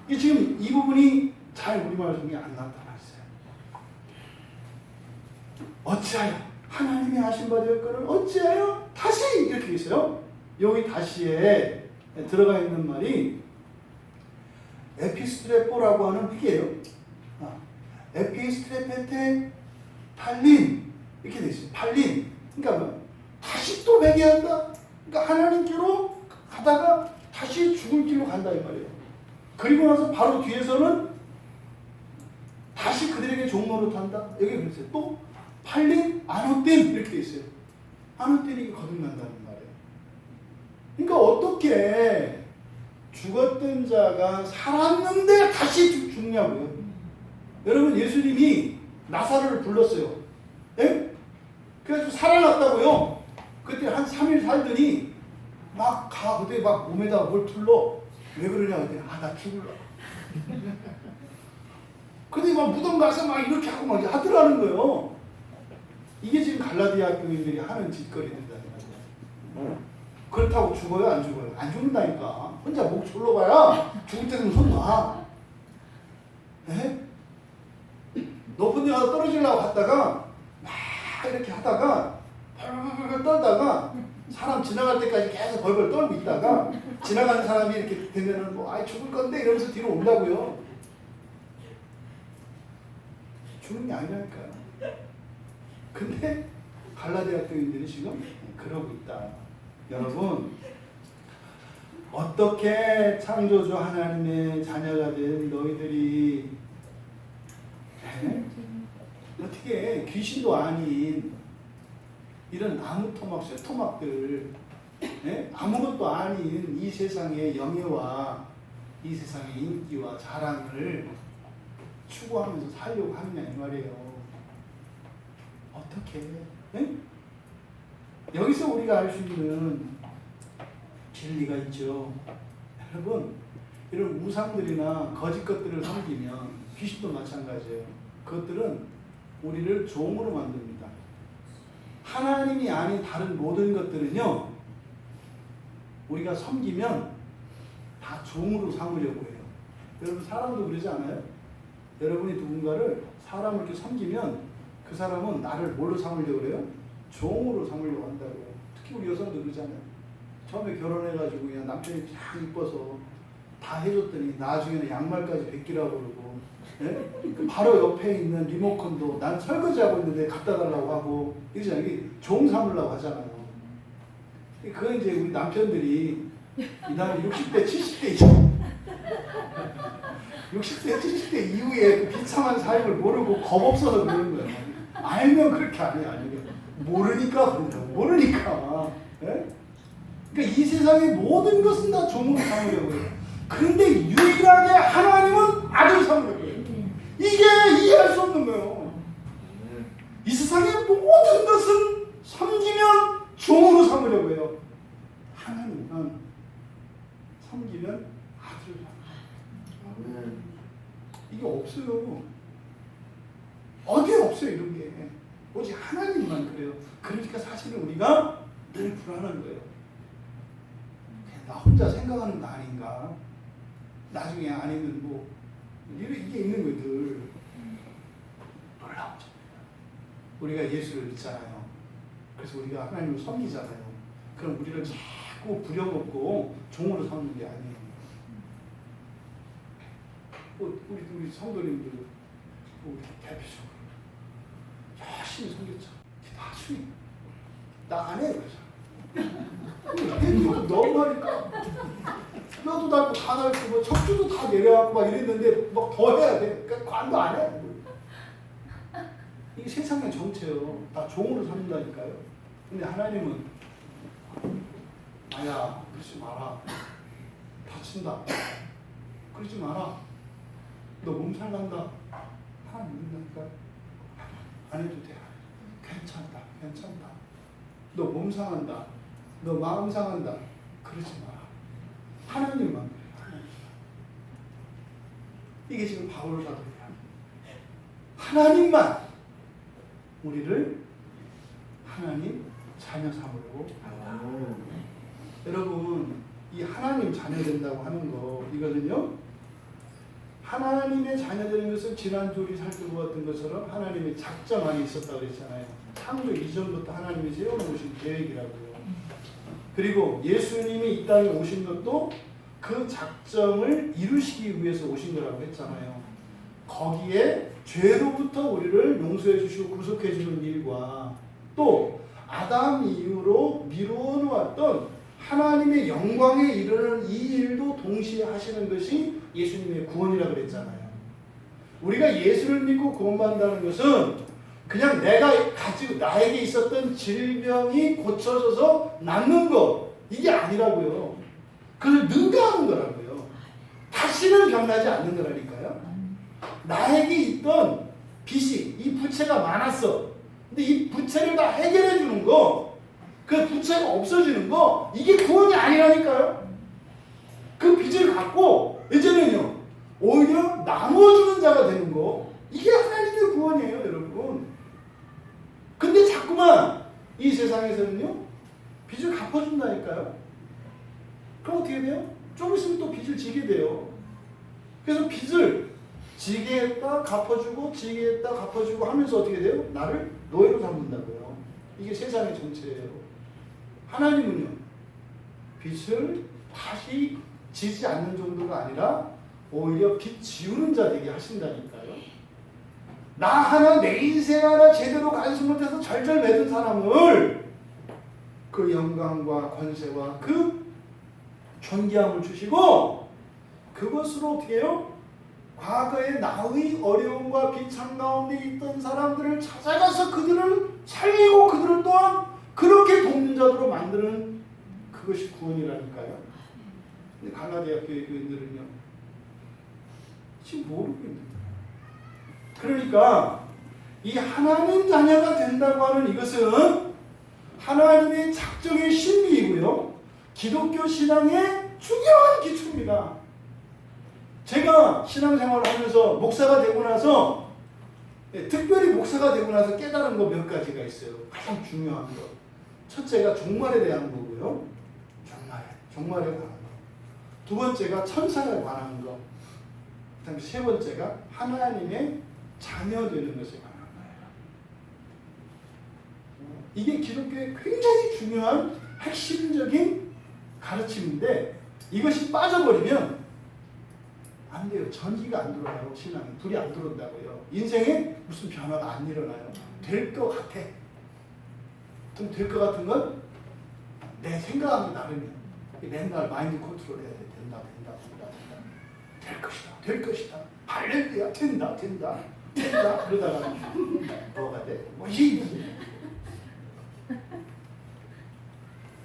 이 지금 이 부분이 잘 우리말 중에 안 나타나 있어요. 어찌하여 하나님이 하신 바 되었거늘 어찌하여 다시 이렇게 있어요. 여기 다시에 들어가 있는 말이 에피스트레포라고 하는 회개예요. 에피스트레페테 팔린 이렇게 돼 있어요. 팔린. 그러니까 뭐 다시 또 회개한다. 그러니까 하나님께로 가다가 다시 죽을 길로 간다 이 말이에요. 그리고 나서 바로 뒤에서는 다시 그들에게 종로를 탄다. 여기 그랬어요. 또 팔린 아노템 이렇게 돼 있어요. 아노템이 거듭난다는 말이에요. 그러니까 어떻게 죽었던 자가 살았는데 다시 죽냐고요. 여러분 예수님이 나사로를 불렀어요. 예? 그래서 살아났다고요. 그때 한 3일 살더니 막 그때 막 몸에다가 뭘 둘러. 왜 그러냐 그랬더니 나 죽을라. 근데 막 무덤 가서 막 이렇게 하고 막 하더라는 거예요. 이게 지금 갈라디아 교인들이 하는 짓거리들이다. 그렇다고 죽어요? 안 죽어요? 안 죽는다니까. 혼자 목 졸러봐야 죽을 때 되면 손 놔. 에? 높은 데 가서 떨어지려고 갔다가 막 이렇게 하다가 벌벌 떨다가 사람 지나갈 때까지 계속 벌벌 떨고 있다가 지나가는 사람이 이렇게 되면은 죽을 건데 이러면서 뒤로 온다고요. 죽는 게 아니라니까요. 근데 갈라디아 교인들이 지금 그러고 있다. 여러분, 어떻게 창조주 하나님의 자녀가 된 너희들이 어떻게 귀신도 아닌 이런 나무 토막들 아무것도 아닌 이 세상의 영예와 이 세상의 인기와 자랑을 추구하면서 살려고 하느냐 이 말이에요. 어떻게? 여기서 우리가 알 수 있는 진리가 있죠. 여러분, 이런 우상들이나 거짓 것들을 섬기면 귀신도 마찬가지예요. 그것들은 우리를 종으로 만듭니다. 하나님이 아닌 다른 모든 것들은요, 우리가 섬기면 다 종으로 삼으려고 해요. 여러분, 사람도 그러지 않아요? 여러분이 누군가를 사람을 이렇게 섬기면 그 사람은 나를 뭘로 삼으려고 그래요? 종으로 삼으려고 한다고요. 특히 우리 여성도 그러잖아요. 처음에 결혼해가지고 그냥 남편이 참 이뻐서 다 해줬더니 나중에는 양말까지 벗기라고 그러고, 바로 옆에 있는 리모컨도 난 설거지하고 있는데 갖다 달라고 하고 이러잖아요. 이게 종 삼으려고 하잖아요. 그건 이제 우리 남편들이 이 다음에 60대, 70대 있죠. 60대, 70대 이후에 그 비참한 삶을 모르고 겁 없어서 그러는 거예요. 알면 그렇게 안 해요. 아니면 모르니까 그런다고. 모르니까. 그러니까 이 세상의 모든 것은 다 종으로 삼으려고 해요. 그런데 유일하게 하나님은 아들 삼으려고 해요. 이게 이해할 수 없는 거예요. 이 세상의 모든 것은 섬기면 종으로 삼으려고 해요. 하나님은 섬기면 아들을 삼으려고. 이게 없어요. 어디에 없어요, 이런 게. 오직 하나님만 그래요. 그러니까 사실은 우리가 늘 불안한 거예요. 나 혼자 생각하는 거 아닌가? 나중에 아니면 뭐 이게 있는 거예요, 늘. 놀라우죠. 우리가 예수를 믿잖아요. 그래서 우리가 하나님을 섬기잖아요. 그럼 우리를 자꾸 부려먹고 종으로 삼는 게 아니에요. 우리 성도님들 우리 대표적으로 열심히 섬겼죠. 나중에 나 안 해. 그래서 너무 하니까 뼈도 닳고 다 닳고 뭐 척추도 다 내려갖고 막 이랬는데 막 더 해야 돼. 그러니까 관도 안 해. 이게 세상의 정체요. 다 종으로 삼는다니까요. 근데 하나님은 아야 그러지 마라. 다친다. 그러지 마라. 너 몸살 난다. 하나님 믿는다니까. 안 해도 돼. 괜찮다. 괜찮다. 너 몸 상한다. 너 마음 상한다. 그러지 마라. 하나님만 그래. 이게 지금 바울 사도예요. 하나님만 우리를 하나님 자녀 삼으려고. 여러분, 이 하나님 자녀 된다고 하는 거, 이거는요, 하나님의 자녀 되는 것은 지난주 우리 살펴보았던 것처럼 하나님의 작정 안에 있었다고 그랬잖아요. 창조 이전부터 하나님이 세워놓으신 계획이라고요. 그리고 예수님이 이 땅에 오신 것도 그 작정을 이루시기 위해서 오신 거라고 했잖아요. 거기에 죄로부터 우리를 용서해 주시고 구속해 주는 일과 또 아담 이후로 미루어 놓았던 하나님의 영광에 이르는 이 일도 동시에 하시는 것이 예수님의 구원이라고 그랬잖아요. 우리가 예수를 믿고 구원받는다는 것은 그냥 내가 가지고 나에게 있었던 질병이 고쳐져서 낫는 거, 이게 아니라고요. 그걸 능가하는 거라고요. 다시는 병나지 않는 거라니까요. 나에게 있던 빚이, 이 부채가 많았어. 근데 이 부채를 다 해결해 주는 거, 그 부채가 없어지는 거, 이게 구원이 아니라니까요. 그 빚을 갖고 이제는요 오히려 나눠주는 자가 되는 거, 이게 하나님의 구원이에요, 여러분. 근데 자꾸만 이 세상에서는요 빚을 갚아준다니까요. 그럼 어떻게 돼요? 좀 있으면 또 빚을 지게 돼요. 그래서 빚을 지게 했다 갚아주고 지게 했다 갚아주고 하면서 어떻게 돼요? 나를 노예로 삼는다고요. 이게 세상의 정체예요. 하나님은요 빚을 다시 지지 않는 정도가 아니라 오히려 빚 지우는 자 되게 하신다니까요. 나 하나 내 인생 하나 제대로 간수 못해서 절절 매든 사람을 그 영광과 권세와 그 존귀함을 주시고 그것으로 어떻게 해요? 과거에 나의 어려움과 비참 가운데 있던 사람들을 찾아가서 그들을 살리고 그들을 또한 그렇게 돕는 자들로 만드는 그것이 구원이라니까요. 근데 갈라디아 교회 교인들은요 지금 모르고 있는 거예요. 그러니까 이 하나님 자녀가 된다고 하는 이것은 하나님의 작정의 신비이고요 기독교 신앙의 중요한 기초입니다. 제가 신앙생활을 하면서 목사가 되고 나서 특별히 목사가 되고 나서 깨달은 거 몇 가지가 있어요. 가장 중요한 거. 첫째가 종말에 대한 거고요. 종말에 관한 거. 두 번째가 천사에 관한 거. 그다음에 세 번째가 하나님의 자녀 되는 것에 관한 거예요. 이게 기독교의 굉장히 중요한 핵심적인 가르침인데 이것이 빠져버리면 안 돼요. 전기가 안 들어가요. 신앙이. 불이 안 들어온다고요. 인생에 무슨 변화가 안 일어나요. 될 것 같아. 좀 될 것 같은 건 내 생각하는 나름이에요. 맨날 마인드 컨트롤 해야 돼. 된다. 될 것이다. 될 것이다. 할렐루야. 된다. 그러다가 뭐가 돼?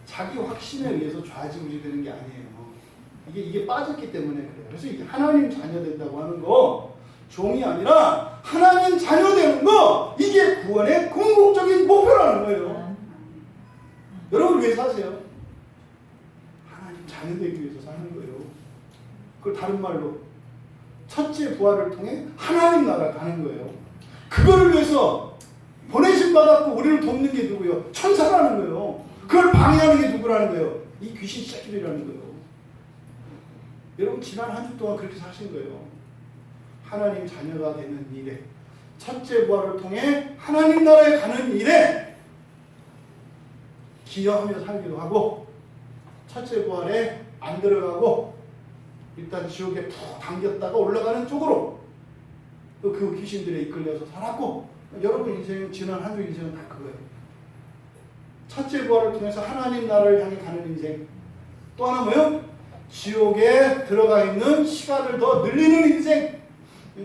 자기 확신에 의해서 좌지우지 되는 게 아니에요. 이게 빠졌기 때문에 그래요. 그래서 이게 하나님 자녀 된다고 하는 거 종이 아니라 하나님 자녀 되는 거, 이게 구원의 궁극적인 목표라는 거예요. 여러분 왜 사세요? 하나님 자녀 되기 위해서 사는 거예요. 그걸 다른 말로 첫째 부활을 통해 하나님 나라 가는 거예요. 그거를 위해서 보내심 받았고 우리를 돕는 게 누구예요? 천사라는 거예요. 그걸 방해하는 게 누구라는 거예요? 이 귀신 새끼들이라는 거예요. 여러분 지난 한 주 동안 그렇게 사신 거예요. 하나님 자녀가 되는 일에, 첫째 부활을 통해 하나님 나라에 가는 일에 기여하며 살기도 하고, 첫째 부활에 안 들어가고 일단 지옥에 푹 당겼다가 올라가는 쪽으로 그 귀신들에 이끌려서 살았고, 여러분 인생, 지난 한 주 인생은 다 그거예요. 첫째 부활을 통해서 하나님 나라를 향해 가는 인생. 또 하나 뭐요? 지옥에 들어가 있는 시간을 더 늘리는 인생.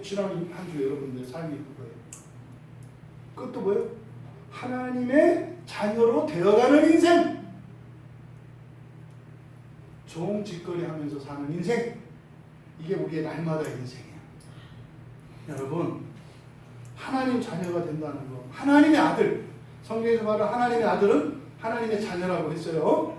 지난 한 주 여러분들 삶이 그거예요. 그것도 뭐예요? 하나님의 자녀로 되어가는 인생. 종짓거리 하면서 사는 인생. 이게 우리의 날마다 인생이에요. 여러분, 하나님 자녀가 된다는 거, 하나님의 아들, 성경에서 말하는 하나님의 아들은 하나님의 자녀라고 했어요.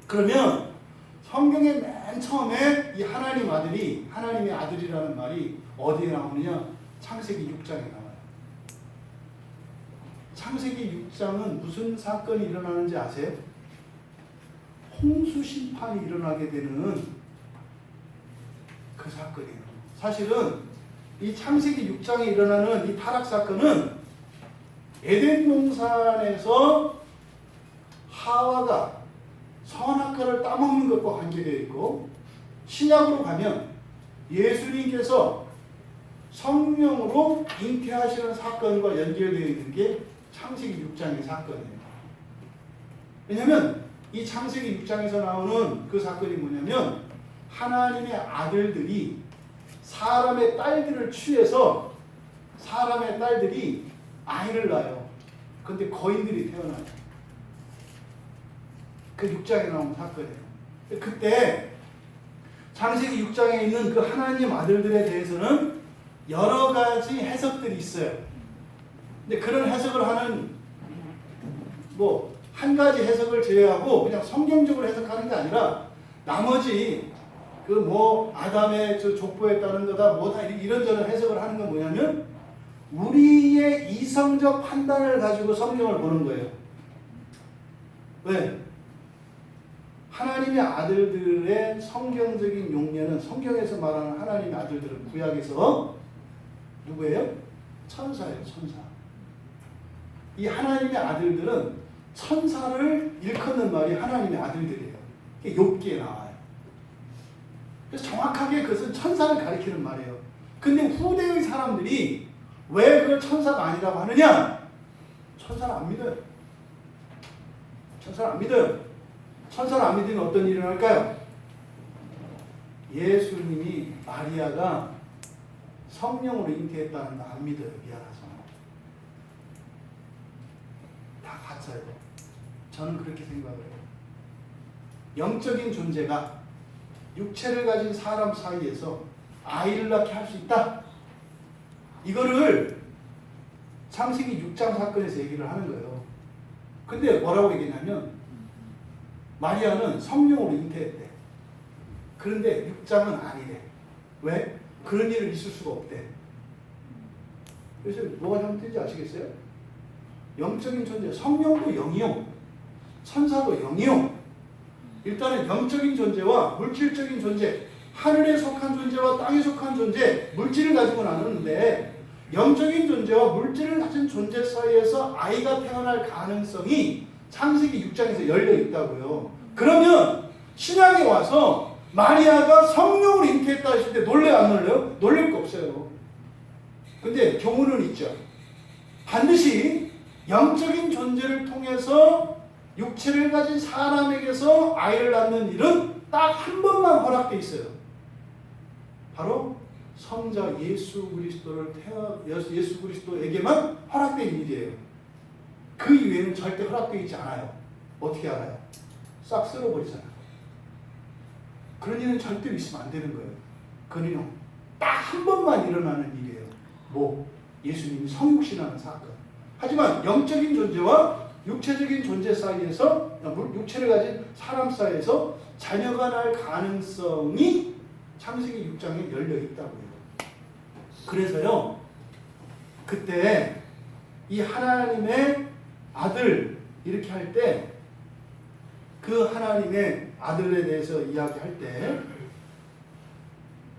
그러면 성경의 맨 처음에 이 하나님 아들이, 하나님의 아들이라는 말이 어디에 나오느냐? 창세기 6장에 나와요. 창세기 6장은 무슨 사건이 일어나는지 아세요? 홍수 심판이 일어나게 되는 그 사건이에요. 사실은 이 창세기 6장에 일어나는 이 타락 사건은 에덴 동산에서 하와가 선악과를 따먹는 것과 관계되어 있고, 신약으로 가면 예수님께서 성령으로 잉태하시는 사건과 연결되어 있는 게 창세기 6장의 사건이에요. 왜냐하면 이 창세기 6장에서 나오는 그 사건이 뭐냐면, 하나님의 아들들이 사람의 딸들을 취해서 사람의 딸들이 아이를 낳아요. 근데 거인들이 태어나요. 그 6장에 나온 사건이에요. 그때 창세기 6장에 있는 그 하나님 아들들에 대해서는 여러 가지 해석들이 있어요. 근데 그런 해석을 하는 한 가지 해석을 제외하고 그냥 성경적으로 해석하는 게 아니라 나머지 그 뭐 아담의 저 족보에 따른 거다 뭐다 이런저런 해석을 하는 건 뭐냐면 우리의 이성적 판단을 가지고 성경을 보는 거예요. 왜? 하나님의 아들들의 성경적인 용례는 성경에서 말하는 하나님의 아들들은 구약에서 누구예요? 천사예요. 천사. 이 하나님의 아들들은 천사를 일컫는 말이 하나님의 아들들이에요. 이게 욥기에 나와요. 그래서 정확하게 그것은 천사를 가리키는 말이에요. 근데 후대의 사람들이 왜 그걸 천사가 아니라고 하느냐? 천사를 안 믿어요. 천사를 안 믿어요. 천사를 안 믿으면 어떤 일이 일어날까요? 예수님이 마리아가 성령으로 잉태했다는 거 안 믿어요. 미안해서. 다 가짜예요. 저는 그렇게 생각을 해요. 영적인 존재가 육체를 가진 사람 사이에서 아이를 낳게 할 수 있다. 이거를 창세기 6장 사건에서 얘기를 하는 거예요. 근데 뭐라고 얘기냐면 마리아는 성령으로 잉태했대. 그런데 6장은 아니래. 왜? 그런 일은 있을 수가 없대. 그래서 뭐가 잘못된지 아시겠어요? 영적인 존재, 성령도 영이요. 천사도 영이요. 일단은 영적인 존재와 물질적인 존재, 하늘에 속한 존재와 땅에 속한 존재, 물질을 가지고 나누는데 영적인 존재와 물질을 가진 존재 사이에서 아이가 태어날 가능성이 창세기 6장에서 열려 있다고요. 그러면 신약에 와서 마리아가 성령으로 잉태했다 하실 때 놀래요, 안 놀래요? 놀랄 거 없어요. 근데 교훈은 있죠. 반드시 영적인 존재를 통해서 육체를 가진 사람에게서 아이를 낳는 일은 딱 한 번만 허락되어 있어요. 바로 성자 예수 그리스도에게만 허락된 일이에요. 그 이외에는 절대 허락되어 있지 않아요. 어떻게 알아요? 싹 쓸어버리잖아요. 그런 일은 절대 있으면 안 되는 거예요. 그는요, 딱 한 번만 일어나는 일이에요. 뭐? 예수님이 성육신하는 사건. 하지만 영적인 존재와 육체적인 존재 사이에서, 육체를 가진 사람 사이에서 자녀가 날 가능성이 창세기 6장에 열려 있다고요. 그래서요, 그때 이 하나님의 아들 이렇게 할 때, 그 하나님의 아들에 대해서 이야기할 때,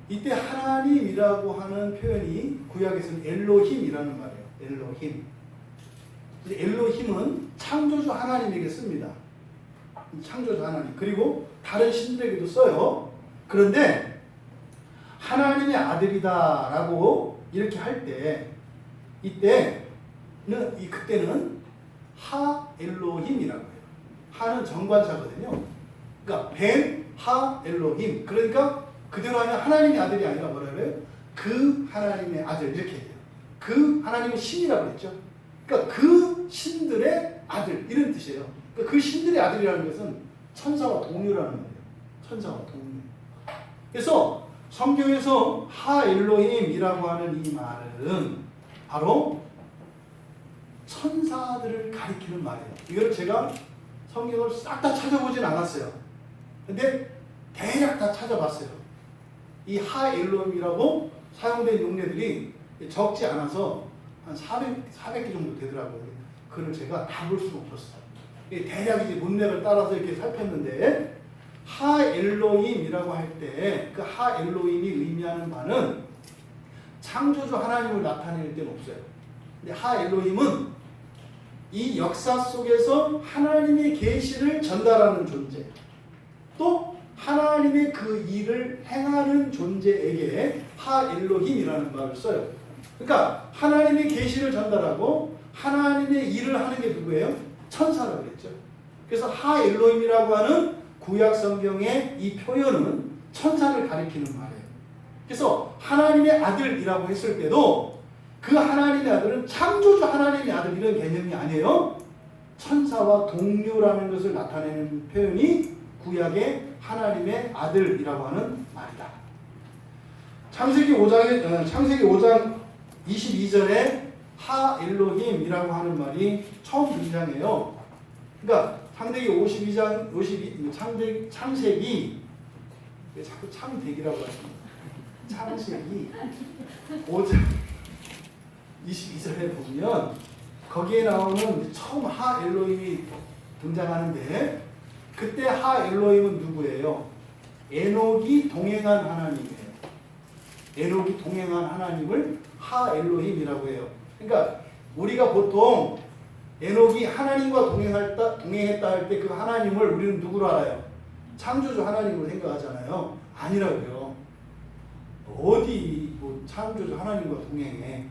이때 하나님이라고 하는 표현이 구약에서는 엘로힘이라는 말이에요. 엘로힘. 엘로힘은 창조주 하나님에게 씁니다. 창조주 하나님. 그리고 다른 신들에게도 써요. 그런데 하나님의 아들이다라고 이렇게 할 때, 그때는 하 엘로힘이라고 해요. 하는 정관사거든요. 그러니까 벤 하 엘로힘. 그러니까 그대로 하면 하나님의 아들이 아니라 뭐라 그래요? 그 하나님의 아들 이렇게 해요. 그 하나님의 신이라고 했죠. 그러니까 그 신들의 아들 이런 뜻이에요. 그러니까 그 신들의 아들이라는 것은 천사와 동료라는 거예요. 천사와 동료. 그래서 성경에서 하 엘로힘이라고 하는 이 말은 바로 천사들을 가리키는 말이에요. 이걸 제가 성경을 싹 다 찾아보진 않았어요. 근데 대략 다 찾아봤어요. 이 하 엘로힘이라고 사용된 용례들이 적지 않아서 한 400개 정도 되더라고요. 그걸 제가 다 볼 수가 없었어요. 대략 이제 문맥을 따라서 이렇게 살폈는데, 하 엘로힘이라고 할 때 그 하 엘로힘이 의미하는 바는 창조주 하나님을 나타낼 때는 없어요. 근데 하 엘로힘은 이 역사 속에서 하나님의 계시를 전달하는 존재, 또 하나님의 그 일을 행하는 존재에게 하 엘로힘이라는 말을 써요. 그러니까 하나님의 계시를 전달하고 하나님의 일을 하는 게 누구예요? 천사라고 그랬죠. 그래서 하 엘로힘이라고 하는 구약 성경의 이 표현은 천사를 가리키는 말이에요. 그래서 하나님의 아들이라고 했을 때도 그 하나님의 아들은 창조주 하나님의 아들 이런 개념이 아니에요. 천사와 동료라는 것을 나타내는 표현이 구약의 하나님의 아들이라고 하는 말이다. 창세기 5장 22절에 하 엘로힘이라고 하는 말이 처음 등장해요. 그러니까 창세기 52장, 창세기, 왜 자꾸 창대기라고 하십니까? 창세기 5장 22절에 보면 거기에 나오는 처음 하 엘로힘이 등장하는데 그때 하 엘로힘은 누구예요? 에녹이 동행한 하나님이에요. 에녹이 동행한 하나님을 하 엘로힘이라고 해요. 그러니까 우리가 보통 에녹이 하나님과 동행했다 할 때 그 하나님을 우리는 누구로 알아요? 창조주 하나님으로 생각하잖아요. 아니라고요. 어디 뭐 창조주 하나님과 동행해?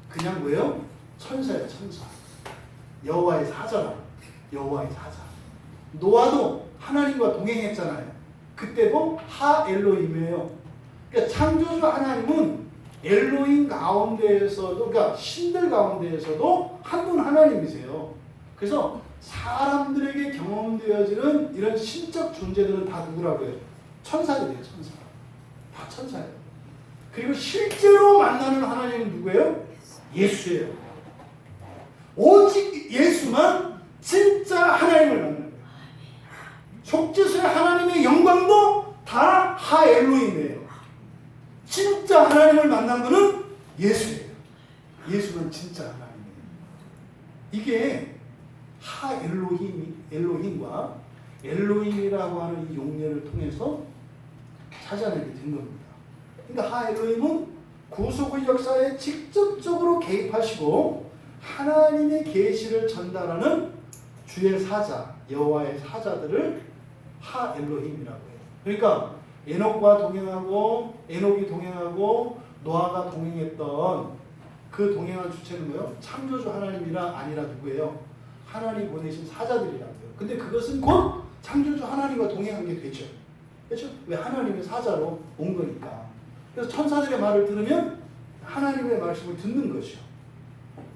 그냥 뭐예요? 천사예요, 천사. 여호와의 사자라. 여호와의 사자. 노아도 하나님과 동행했잖아요. 그때도 하 엘로힘이에요. 그러니까 창조주 하나님은 엘로힘 가운데에서도, 그러니까 신들 가운데에서도 한 분 하나님이세요. 그래서 사람들에게 경험되어지는 이런 신적 존재들은 다 누구라고요? 천사들이에요, 천사. 다 천사예요. 그리고 실제로 만나는 하나님은 누구예요? 예수예요. 오직 예수만 진짜 하나님을 만나는 거예요. 속죄소의 하나님의 영광도 다 하 엘로힘이에요. 진짜 하나님을 만난 분은 예수예요. 예수는 진짜 하나님이에요. 이게 하 엘로힘과 엘로힘이라고 하는 이 용례를 통해서 찾아내게 된 겁니다. 그러니까 하 엘로힘은 구속의 역사에 직접적으로 개입하시고 하나님의 계시를 전달하는 주의 사자, 여호와의 사자들을 하 엘로힘이라고 해요. 그러니까 에녹이 동행하고 노아가 동행했던 그 동행한 주체는 뭐예요? 창조주 하나님이라 아니라 누구예요? 하나님 보내신 사자들이라고요. 근데 그것은 곧 창조주 하나님과 동행한 게 되죠. 그렇죠? 왜? 하나님의 사자로 온 거니까. 그래서 천사들의 말을 들으면 하나님의 말씀을 듣는 것이죠.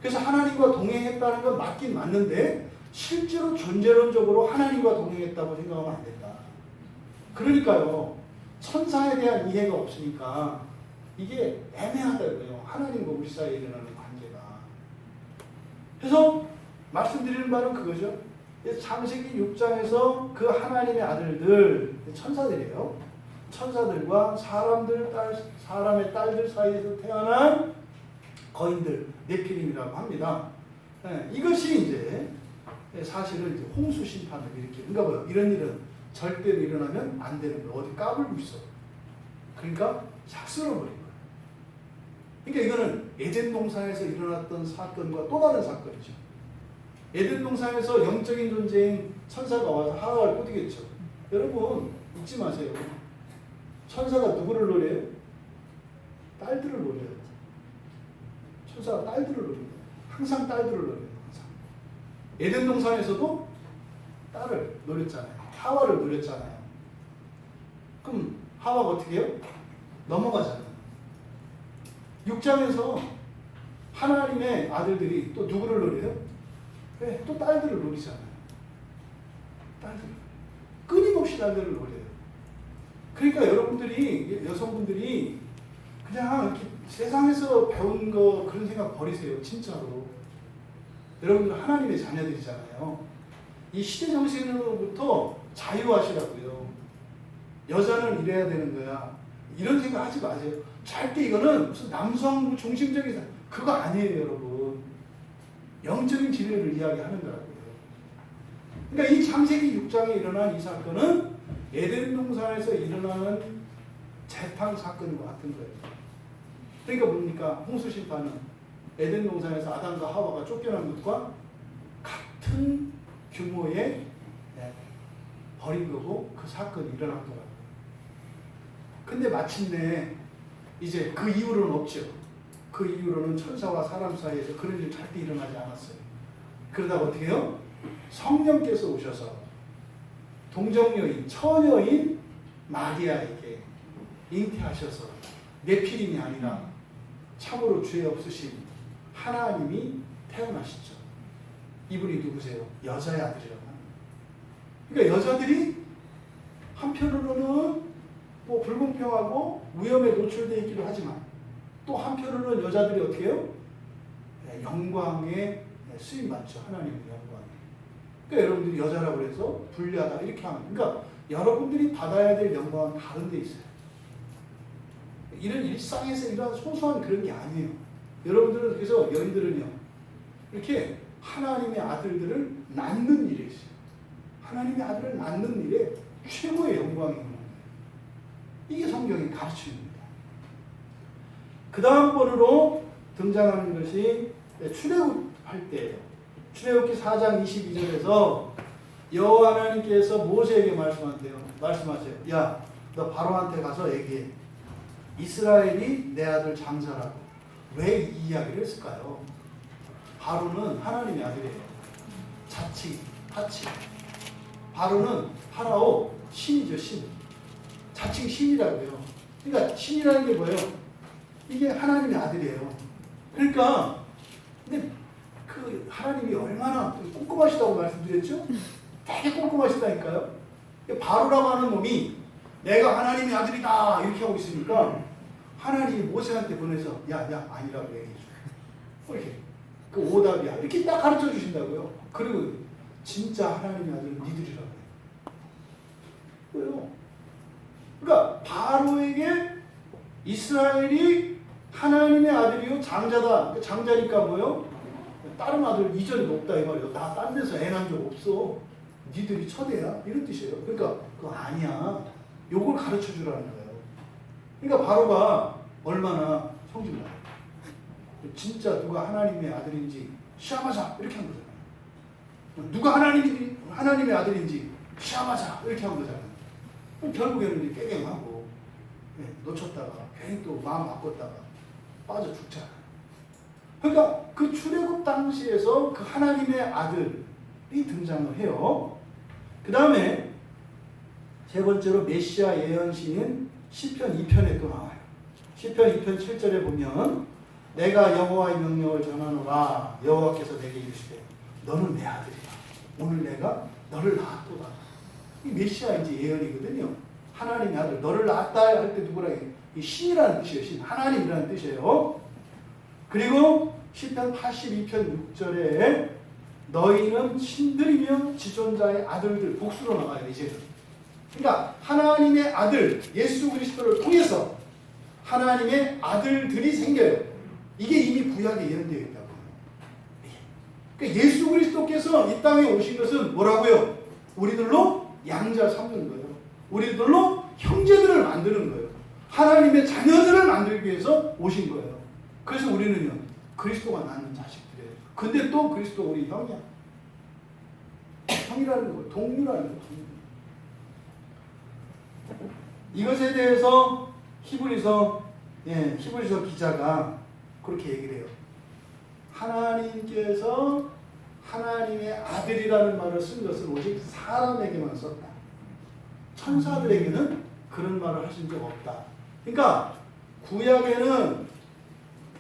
그래서 하나님과 동행했다는 건 맞긴 맞는데 실제로 존재론적으로 하나님과 동행했다고 생각하면 안 된다. 그러니까요. 천사에 대한 이해가 없으니까 이게 애매하다고요. 하나님과 우리 사이에 일어나는 관계가. 그래서 말씀드리는 바는 그거죠. 창세기 6장에서 그 하나님의 아들들, 천사들이에요. 천사들과 사람의 딸들 사이에서 태어난 거인들, 네피림이라고 합니다. 네, 이것이 이제 사실은 이제 홍수 심판을 일으키는. 그러니까 뭐요? 이런 일은 절대로 일어나면 안 되는 거예요. 어디 까불고 있어. 그러니까 싹 쓸어버린 거예요. 그러니까 이거는 에덴 동산에서 일어났던 사건과 또 다른 사건이죠. 에덴 동산에서 영적인 존재인 천사가 와서 하와를 꾸짖겠죠. 여러분 잊지 마세요. 천사가 누구를 노려요? 딸들을 노려요. 천사가 딸들을 노립니다. 항상 딸들을 노려요. 항상. 에덴 동산에서도 딸을 노렸잖아요. 하와를 노렸잖아요. 그럼 하와가 어떻게 해요? 넘어가잖아요. 6장에서 하나님의 아들들이 또 누구를 노려요? 네, 또 딸들을 노리잖아요. 딸들. 끊임없이 딸들을 노려요. 그러니까 여러분들이, 여성분들이 그냥 이렇게 세상에서 배운 거 그런 생각 버리세요. 진짜로. 여러분들 하나님의 자녀들이잖아요. 이 시대 정신으로부터 자유하시라고요. 여자는 이래야 되는 거야. 이런 생각 하지 마세요. 절대 이거는 무슨 남성 중심적인 그거 아니에요, 여러분. 영적인 진리를 이야기하는 거라고요. 그러니까 이 창세기 6장에 일어난 이 사건은 에덴 동산에서 일어나는 재탕 사건과 같은 거예요. 그러니까 뭡니까? 홍수 심판은 에덴 동산에서 아담과 하와가 쫓겨난 것과 같은 규모의 버린 거고 그 사건이 일어났더라고요. 근데 마침내 이제 그 이후로는 없죠. 그 이후로는 천사와 사람 사이에서 그런 일 절대 일어나지 않았어요. 그러다가 어떻게 해요? 성령께서 오셔서 동정여인, 처녀인 마리아에게 잉태하셔서 네피림이 아니라 참으로 죄 없으신 하나님이 태어나시죠. 이분이 누구세요? 여자의 아들이라고 합니다. 그러니까 여자들이 한편으로는 뭐 불공평하고 위험에 노출되어 있기도 하지만 또 한편으로는 여자들이 어떻게 해요? 영광에 쓰임받죠. 하나님의 영광에. 그러니까 여러분들이 여자라고 해서 불리하다 이렇게 하면, 그러니까 여러분들이 받아야 될 영광은 다른 데 있어요. 이런 일상에서 이런 소소한 그런 게 아니에요. 여러분들은 그래서 여인들은요, 이렇게 하나님의 아들들을 낳는 일에 있어요. 하나님의 아들을 낳는 일에 최고의 영광이 있는 거예요. 이게 성경이 가르치는 겁니다. 그 다음 번으로 등장하는 것이 출애굽할 때예요. 출애굽기 4장 22절에서 여호와 하나님께서 모세에게 말씀하세요. 야, 너 바로한테 가서 얘기해. 이스라엘이 내 아들 장사라고. 왜 이 이야기를 했을까요? 바로는 하나님의 아들이에요. 자칭, 하칭. 바로는 파라오 신이죠, 신. 자칭 신이라고요. 그러니까 신이라는 게 뭐예요? 이게 하나님의 아들이에요. 그러니까 근데 그 하나님이 얼마나 꼼꼼하시다고 말씀드렸죠? 되게 꼼꼼하시다니까요. 바로라고 하는 놈이 내가 하나님의 아들이다 이렇게 하고 있으니까 하나님이 모세한테 보내서 야 아니라고 얘기해 줘. 이렇게 그 오답이야. 이렇게 딱 가르쳐 주신다고요. 그리고 진짜 하나님의 아들은 니들이라고 해요. 왜요? 그러니까 바로에게 이스라엘이 하나님의 아들이요 장자다. 장자니까 뭐요? 다른 아들 이전에 없다 이 말이에요. 나 딴 데서 애 낳은 적 없어. 니들이 첫애야? 이런 뜻이에요. 그러니까 그거 아니야. 요걸 가르쳐 주라는 거예요. 그러니까 바로가 얼마나 성질나요. 진짜 누가 하나님의 아들인지 시험하자 이렇게 한 거잖아요. 누가 하나님의 아들인지 시험하자 이렇게 한 거잖아요. 결국에는 이제 깨갱하고 놓쳤다가 괜히 또 마음 바꿨다가 빠져 죽잖아요. 그러니까 그 출애굽 당시에서 그 하나님의 아들이 등장을 해요. 그 다음에 세 번째로 메시아 예언시인 시편 2편에 또 나와요. 시편 2편 7절에 보면 내가 여호와의 명령을 전하노라. 여호와께서 내게 이르시되 너는 내 아들이다. 오늘 내가 너를 낳았도다. 이 메시아 이제 예언이거든요. 하나님의 아들 너를 낳았다 할 때 누구라 해요? 이 신이라는 뜻이에요. 신 하나님이라는 뜻이에요. 그리고 시편 82편 6절에 너희는 신들이며 지존자의 아들들 복수로 나와요. 이제는. 그러니까 하나님의 아들 예수 그리스도를 통해서 하나님의 아들들이 생겨요. 이게 이미 구약에 예언되어 있다고. 그러니까 예수 그리스도께서 이 땅에 오신 것은 뭐라고요? 우리들로 양자 삼는 거예요. 우리들로 형제들을 만드는 거예요. 하나님의 자녀들을 만들기 위해서 오신 거예요. 그래서 우리는요 그리스도가 낳는 자식들이에요. 근데 또 그리스도 우리 형이야. 형이라는 거예요. 동료라는 거예요. 이것에 대해서 히브리서 기자가 그렇게 얘기를 해요. 하나님께서 하나님의 아들이라는 말을 쓴 것은 오직 사람에게만 썼다. 천사들에게는 그런 말을 하신 적 없다. 그러니까 구약에는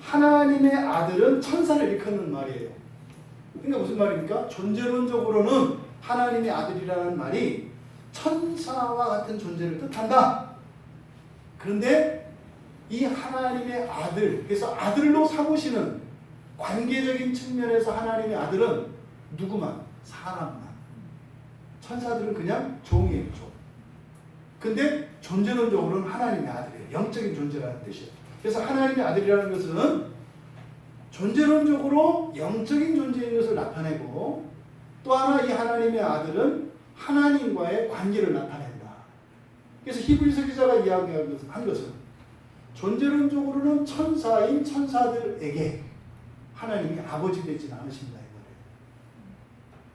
하나님의 아들은 천사를 일컫는 말이에요. 그러니까 무슨 말입니까? 존재론적으로는 하나님의 아들이라는 말이 천사와 같은 존재를 뜻한다. 그런데 이 하나님의 아들, 그래서 아들로 삼으시는 관계적인 측면에서 하나님의 아들은 누구만? 사람만. 천사들은 그냥 종이에요, 종. 근데 존재론적으로는 하나님의 아들이에요. 영적인 존재라는 뜻이에요. 그래서 하나님의 아들이라는 것은 존재론적으로 영적인 존재인 것을 나타내고 또 하나 이 하나님의 아들은 하나님과의 관계를 나타낸다. 그래서 히브리서 기자가 이야기한 것은 존재론적으로는 천사인 천사들에게 하나님이 아버지 되진 않으신다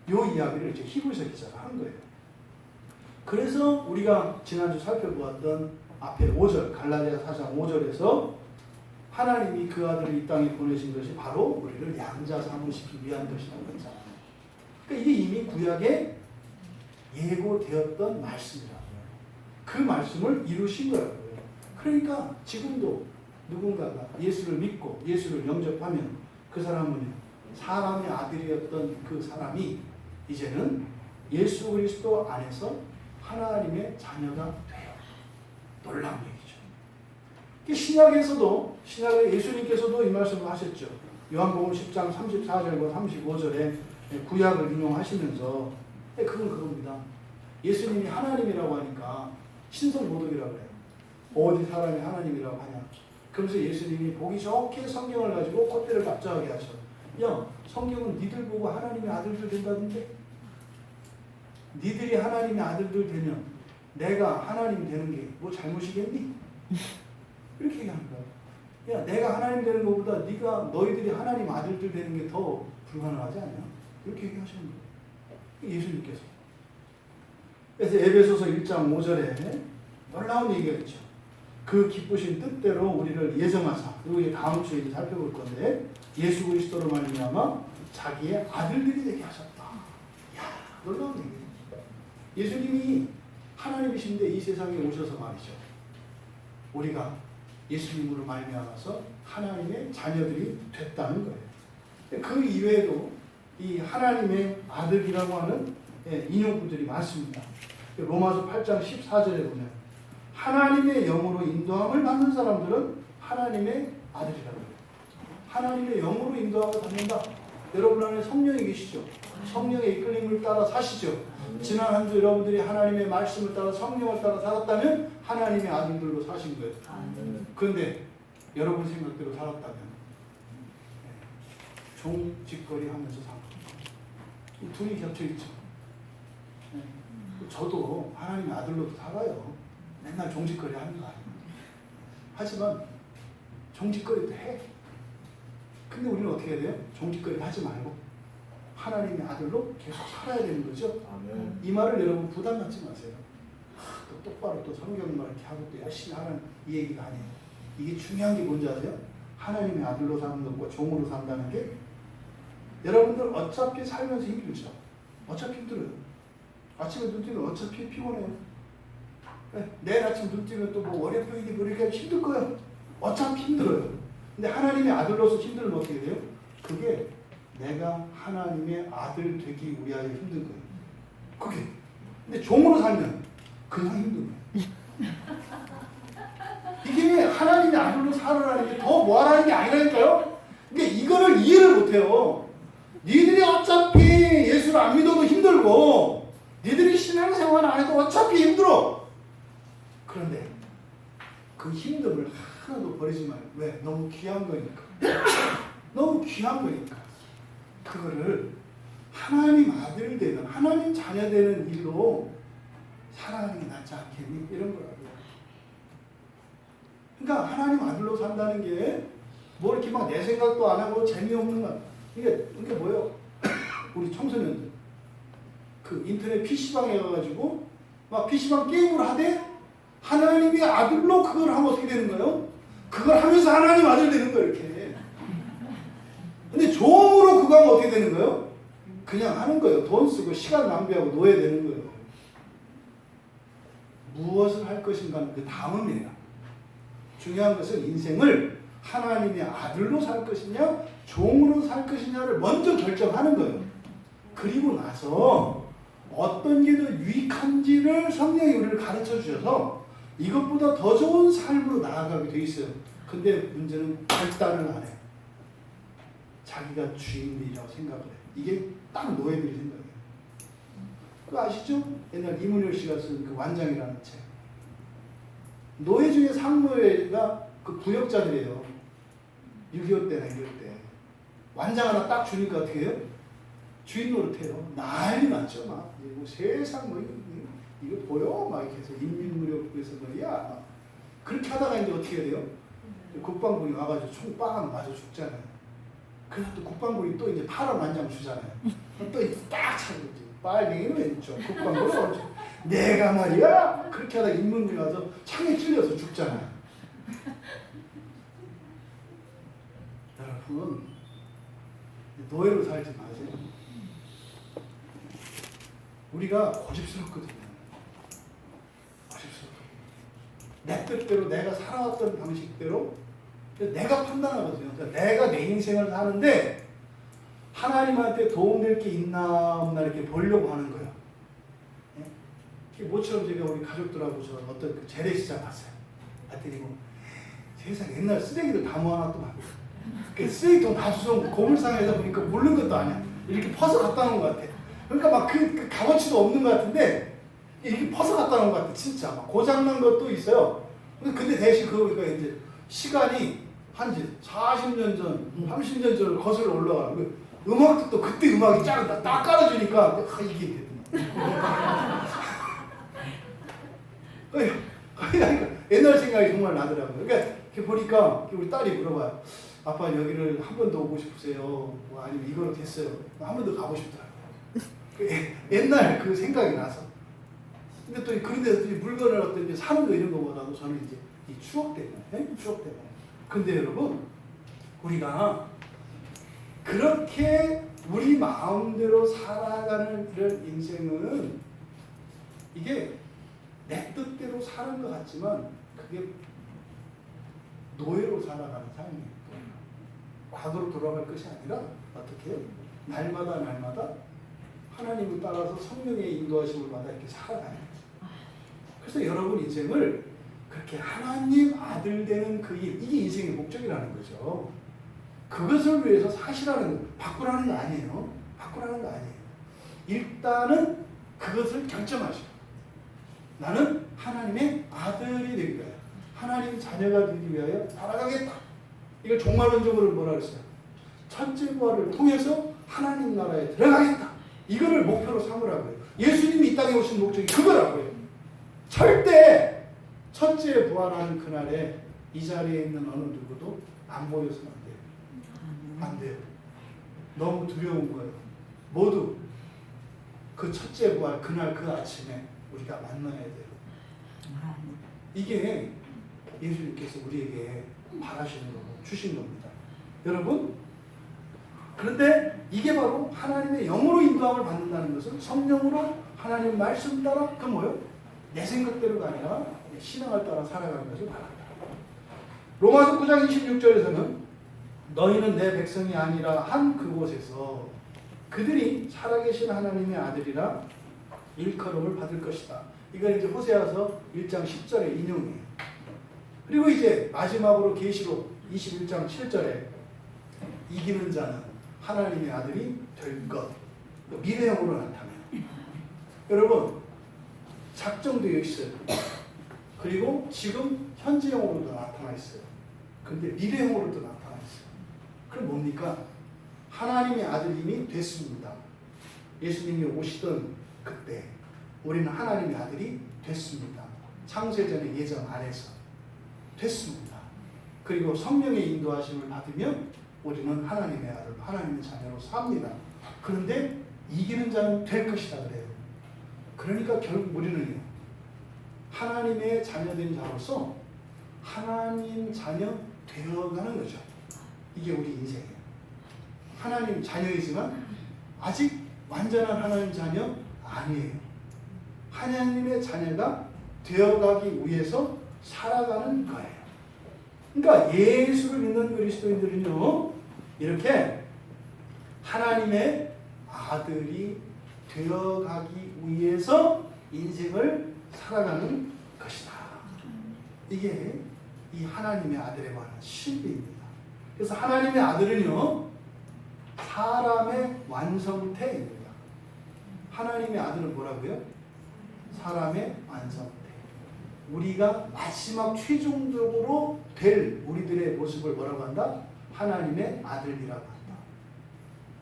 이 말이에요. 이 이야기를 이제 히브리서 기자가 한 거예요. 그래서 우리가 지난주 살펴보았던 앞에 5절 갈라디아 4장 5절에서 하나님이 그 아들을 이 땅에 보내신 것이 바로 우리를 양자 삼으시기 위한 것이라고 했잖아요. 그러니까 이게 이미 구약에 예고되었던 말씀이라고요. 그 말씀을 이루신 거라고요. 그러니까 지금도 누군가가 예수를 믿고 예수를 영접하면 그 사람은 사람의 아들이었던 그 사람이 이제는 예수 그리스도 안에서 하나님의 자녀가 돼요. 놀라운 얘기죠. 신약에 예수님께서도 이 말씀을 하셨죠. 요한복음 10장 34절과 35절에 구약을 인용하시면서 그건 그겁니다. 예수님이 하나님이라고 하니까 신성모독이라고 해요. 어디 사람이 하나님이라고 하냐. 그러면서 예수님이 보기 좋게 성경을 가지고 콧대를 갑자기 하셔. 야, 성경은 니들 보고 하나님의 아들들 된다던데? 니들이 하나님의 아들들 되면 내가 하나님 되는 게 뭐 잘못이겠니? 이렇게 얘기하는 거야. 야, 내가 하나님 되는 것보다 너희들이 하나님 아들들 되는 게 더 불가능하지 않냐? 이렇게 얘기하시는 거예요. 예수님께서. 그래서 에베소서 1장 5절에 놀라운 얘기가 있죠. 그 기쁘신 뜻대로 우리를 예정하사, 그리고 다음 주에 살펴볼 건데, 예수 그리스도로 말미암아 자기의 아들들이 되게 하셨다. 이야, 놀라운 얘기예요. 예수님이 하나님이신데 이 세상에 오셔서 말이죠. 우리가 예수님으로 말미암아서 하나님의 자녀들이 됐다는 거예요. 그 이외에도 이 하나님의 아들이라고 하는 인용구들이 많습니다. 로마서 8장 14절에 보면 하나님의 영으로 인도함을 받는 사람들은 하나님의 아들이라고 해요. 하나님의 영으로 인도함을 받는다. 여러분 안에 성령이 계시죠? 성령의 이끌림을 따라 사시죠? 지난 한 주 여러분들이 하나님의 말씀을 따라 성령을 따라 살았다면 하나님의 아들들로 사신 거예요. 그런데 여러분 생각대로 살았다면 종짓거리 하면서 살고 이 둘이 겹쳐있죠. 저도 하나님의 아들로도 살아요. 맨날 종짓거리 하는 거 아니에요. 하지만 종짓거리도 해. 근데 우리는 어떻게 해야 돼요? 종짓거리 하지 말고 하나님의 아들로 계속 살아야 되는 거죠. 아멘. 이 말을 여러분 부담 갖지 마세요. 또 똑바로 또 성경말 이렇게 하고 또 열심히 하는 이 얘기가 아니에요. 이게 중요한 게 뭔지 아세요? 하나님의 아들로 사는 것과 종으로 산다는 게 여러분들 어차피 살면서 힘들죠. 어차피 힘들어요. 아침에 눈 뜨면 어차피 피곤해요. 내일 아침 눈 뜨면 또 뭐 월요병이니 뭐 이렇게 힘들 거예요. 어차피 힘들어요. 근데 하나님의 아들로서 힘들면 어떻게 돼요? 그게 내가 하나님의 아들 되기 위하여 힘든 거예요. 그게. 근데 종으로 살면 그냥 힘든 거예요. 이게 하나님의 아들로 살아라는 게 더 뭐하라는 게 아니라니까요. 그러니까 이거를 이해를 못해요. 니들이 어차피 예수를 안 믿어도 힘들고 니들이 신앙생활 안 해도 어차피 힘들어. 그런데 그 힘듦을 하나도 버리지 말고. 왜? 너무 귀한 거니까. 너무 귀한 거니까. 그거를 하나님 아들 되는, 하나님 자녀 되는 일로 살아가는 게 낫지 않겠니? 이런 거라고요. 그러니까 하나님 아들로 산다는 게 뭐 이렇게 막 내 생각도 안 하고 재미없는 거. 이게 뭐예요? 우리 청소년들 그 인터넷 PC방에 가가지고 막 PC방 게임을 하되 하나님의 아들로 그걸 하면 어떻게 되는 거예요? 그걸 하면서 하나님 아들 되는 거예요. 이렇게. 근데 종으로 그거 하면 어떻게 되는 거예요? 그냥 하는 거예요. 돈 쓰고 시간 낭비하고 노예 되는 거예요. 무엇을 할 것인가는 그 다음이에요. 중요한 것은 인생을 하나님의 아들로 살 것이냐 종으로 살 것이냐를 먼저 결정하는 거예요. 그리고 나서 어떤 게 더 유익한지를 성령이 우리를 가르쳐 주셔서 이것보다 더 좋은 삶으로 나아가게 돼 있어요. 근데 문제는 결단을 안 해요. 자기가 주인이라고 생각을 해요. 이게 딱 노예들이 생각해요. 그거 아시죠? 옛날 이문열 씨가 쓴 그 완장이라는 책. 노예 중에 상노예가 그 부역자들이에요. 6.25 때나 이럴 때. 완장 하나 딱 주니까 어떻게 해요? 주인 노릇해요. 난리 났죠. 막. 뭐 세상 뭐 이거 보여? 막 이렇게 해서 인민무력에서 말이야. 그렇게 하다가 이제 어떻게 해야 돼요? 국방부이 와가지고 총 빵 맞아 죽잖아요. 그래서 또 국방부이 또 이제 파란 완장 주잖아요. 또 이제 딱 차고 빨갱이는 왼쪽, 국방부는 오른쪽. 내가 말이야 그렇게 하다가 인문부에 가서 창에 찔려서 죽잖아요. 여러분 노예로 살지 마세요. 우리가 고집스럽거든요. 고집스럽거든요. 내 뜻대로 내가 살아왔던 방식대로 내가 판단하거든요. 그러니까 내가 내 인생을 사는데 하나님한테 도움될 게 있나 없나 이렇게 보려고 하는 거예요. 네? 모처럼 제가 우리 가족들하고 저 어떤 그 재래시장 갔어요. 봤더니 뭐 세상 옛날 쓰레기들 다 모아놨더만. 그 쓰레기통 다 주워 고물상에서 보니까 모르는 것도 아니야. 이렇게 퍼서 갖다 놓은 것 같아. 그러니까 막 그 값어치도 없는 것 같은데 이렇게 퍼서 갖다 놓은 것 같아. 진짜 막 고장난 것도 있어요. 근데 대신 그거가 이제 시간이 한 40년 전, 30년 전을 거슬러 올라가고 음악도 또 그때 음악이 딱 깔아주니까 이게 됐구나. 그러니까 옛날 생각이 정말 나더라고요. 그러니까 이렇게 보니까 우리 딸이 물어봐요. 아빠 여기를 한 번 더 오고 싶으세요? 뭐 아니면 이거로 됐어요? 한 번 더 가고 싶더라고요. 옛날 그 생각이 나서. 근데 또 그런 데서 물건을 어떤 이제 사는 거 이런 거보다도 저는 이제 이 추억 때문에, 추억 때문에. 근데 여러분, 우리가 그렇게 우리 마음대로 살아가는 이런 인생은 이게 내 뜻대로 사는 것 같지만 그게 노예로 살아가는 삶이에요. 과거로 돌아갈 것이 아니라 어떻게 날마다 하나님을 따라서 성령의 인도하심을 받아 이렇게 살아가는 거죠. 그래서 여러분 인생을 그렇게 하나님 아들 되는 그 일, 이게 인생의 목적이라는 거죠. 그것을 위해서 사시라는 거, 바꾸라는 거 아니에요. 바꾸라는 거 아니에요. 일단은 그것을 결정하시고 나는 하나님의 아들이 되기 위하여, 하나님 자녀가 되기 위하여 살아가겠다. 이걸 종말론적으로 뭐라 그랬어요? 첫째 부활을 통해서 하나님 나라에 들어가겠다. 이거를 목표로 삼으라고요. 예수님이 이 땅에 오신 목적이 그거라고요. 절대 첫째 부활하는 그날에 이 자리에 있는 어느 누구도 안 보여서는 안 돼요. 안 돼요. 너무 두려운 거예요. 모두 그 첫째 부활 그날 그 아침에 우리가 만나야 돼요. 이게 예수님께서 우리에게 바라시는 거고 주신 겁니다. 여러분, 그런데 이게 바로 하나님의 영으로 인도함을 받는다는 것은 성령으로 하나님 말씀 따라 그 뭐요? 내 생각대로가 아니라 내 신앙을 따라 살아가는 것을 말합니다. 로마서 9장 26절에서는 너희는 내 백성이 아니라 한 그곳에서 그들이 살아계신 하나님의 아들이라 일컬음을 받을 것이다. 이건 이제 호세아서 1장 10절의 인용이에요. 그리고 이제 마지막으로 계시록 21장 7절에 이기는 자는 하나님의 아들이 될 것. 미래형으로 나타나요. 여러분, 작정되어 있어요. 그리고 지금 현재형으로도 나타나 있어요. 근데 미래형으로도 나타나 있어요. 그럼 뭡니까? 하나님의 아들임이 됐습니다. 예수님이 오시던 그때 우리는 하나님의 아들이 됐습니다. 창세전의 예정 안에서 됐습니다. 그리고 성령의 인도하심을 받으면 우리는 하나님의 아들, 하나님의 자녀로 삽니다. 그런데 이기는 자는 될 것이다 그래요. 그러니까 결국 우리는요, 하나님의 자녀된 자로서 하나님 자녀 되어가는 거죠. 이게 우리 인생이에요. 하나님 자녀이지만 아직 완전한 하나님 자녀 아니에요. 하나님의 자녀가 되어가기 위해서 살아가는 거예요. 그러니까 예수를 믿는 그리스도인들은요, 이렇게 하나님의 아들이 되어가기 위해서 인생을 살아가는 것이다. 이게 이 하나님의 아들에 관한 신비입니다. 그래서 하나님의 아들은요, 사람의 완성태입니다. 하나님의 아들은 뭐라고요? 사람의 완성태. 우리가 마지막 최종적으로 될 우리들의 모습을 뭐라고 한다? 하나님의 아들이라고 한다.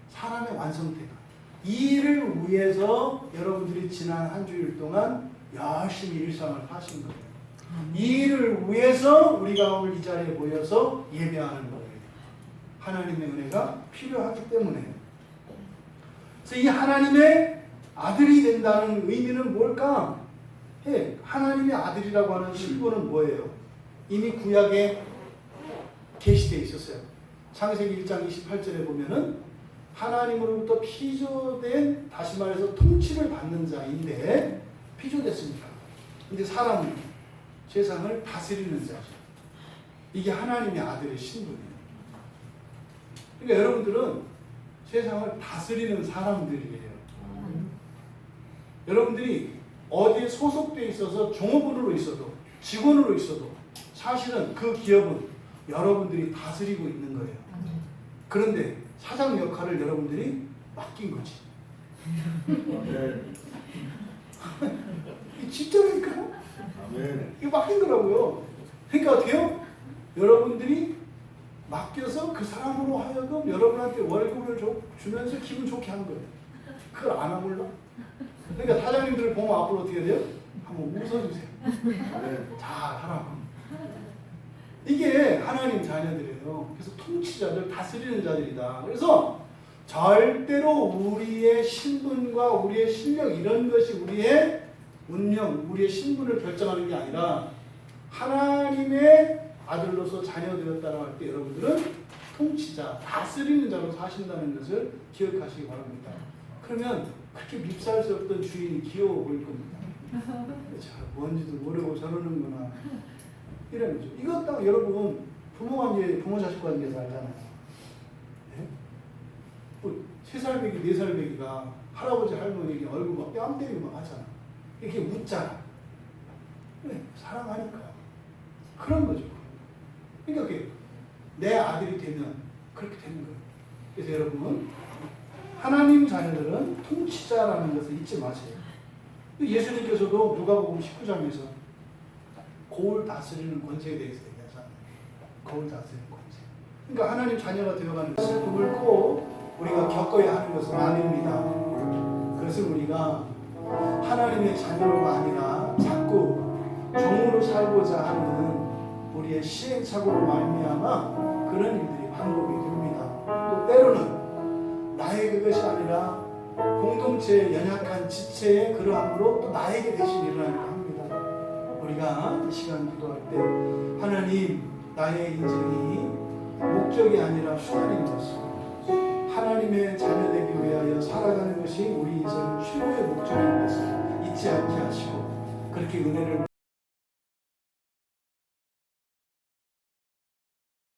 사람의 완성태다. 이 일을 위해서 여러분들이 지난 한 주일 동안 열심히 일상을 사신 거예요. 이 일을 위해서 우리가 오늘 이 자리에 모여서 예배하는 거예요. 하나님의 은혜가 필요하기 때문에. 그래서 이 하나님의 아들이 된다는 의미는 뭘까? 하나님의 아들이라고 하는 신분은 뭐예요? 이미 구약에 계시되어 있었어요. 창세기 1장 28절에 보면은 하나님으로부터 피조된, 다시 말해서 통치를 받는 자인데 피조됐습니다. 근데 사람은 세상을 다스리는 자죠. 이게 하나님의 아들의 신분이에요. 그러니까 여러분들은 세상을 다스리는 사람들이에요. 여러분들이 어디에 소속되어 있어서 종업원으로 있어도 직원으로 있어도 사실은 그 기업은 여러분들이 다스리고 있는 거예요. 그런데 사장 역할을 여러분들이 맡긴 거지. 아멘. 진짜라니까. 아멘. 이거 맡긴 거라고요. 그러니까 어때요? 여러분들이 맡겨서 그 사람으로 하여금 여러분한테 월급을 주면서 기분 좋게 한 거예요. 그걸 안 하몰라? 그러니까 사장님들을 보면 앞으로 어떻게 돼요? 한번 웃어주세요. 아멘. 잘 하라고. 이게 하나님 자녀들이에요. 그래서 통치자들, 다스리는 자들이다. 그래서 절대로 우리의 신분과 우리의 실력 이런 것이 우리의 운명, 우리의 신분을 결정하는 게 아니라 하나님의 아들로서 자녀되었다고 할 때 여러분들은 통치자, 다스리는 자로 사신다는 것을 기억하시기 바랍니다. 그러면 그렇게 밉살스럽던 주인이 귀여워 보일 겁니다. 뭔지도 모르고 저러는구나. 이런 거죠. 이것 딱 여러분 부모 관계, 부모 자식 관계에서 알잖아요. 네? 뭐 3살 배기, 4살 배기가 할아버지 할머니에게 얼굴 막 뺨 때리고 막 하잖아. 이렇게 웃잖아. 네, 사랑하니까. 그런 거죠. 그러니까 그게 내 아들이 되면 그렇게 되는 거예요. 그래서 여러분 하나님 자녀들은 통치자라는 것을 잊지 마세요. 예수님께서도 누가복음 19장에서 고을 다스리는 권세에 대해서 얘기하잖아요. 고을 다스리는 권세. 그러니까 하나님 자녀가 되어가는 슬픔을 꼭 우리가 겪어야 하는 것은 아닙니다. 그것을 우리가 하나님의 자녀가 아니라 자꾸 종으로 살고자 하는 우리의 시행착오로 말미암아 그런 일들이 반복이 됩니다. 또 때로는 나의 그것이 아니라 공동체의 연약한 지체의 그러함으로 또 나에게 대신 일어나기도 합니다. 우리가 이 시간 기도할 때 하나님 나의 인생이 목적이 아니라 수단인 것을 하나님의 자녀되기 위하여 살아가는 것이 우리 인생 최고의 목적인 것을 잊지 않게 하시고 그렇게 은혜를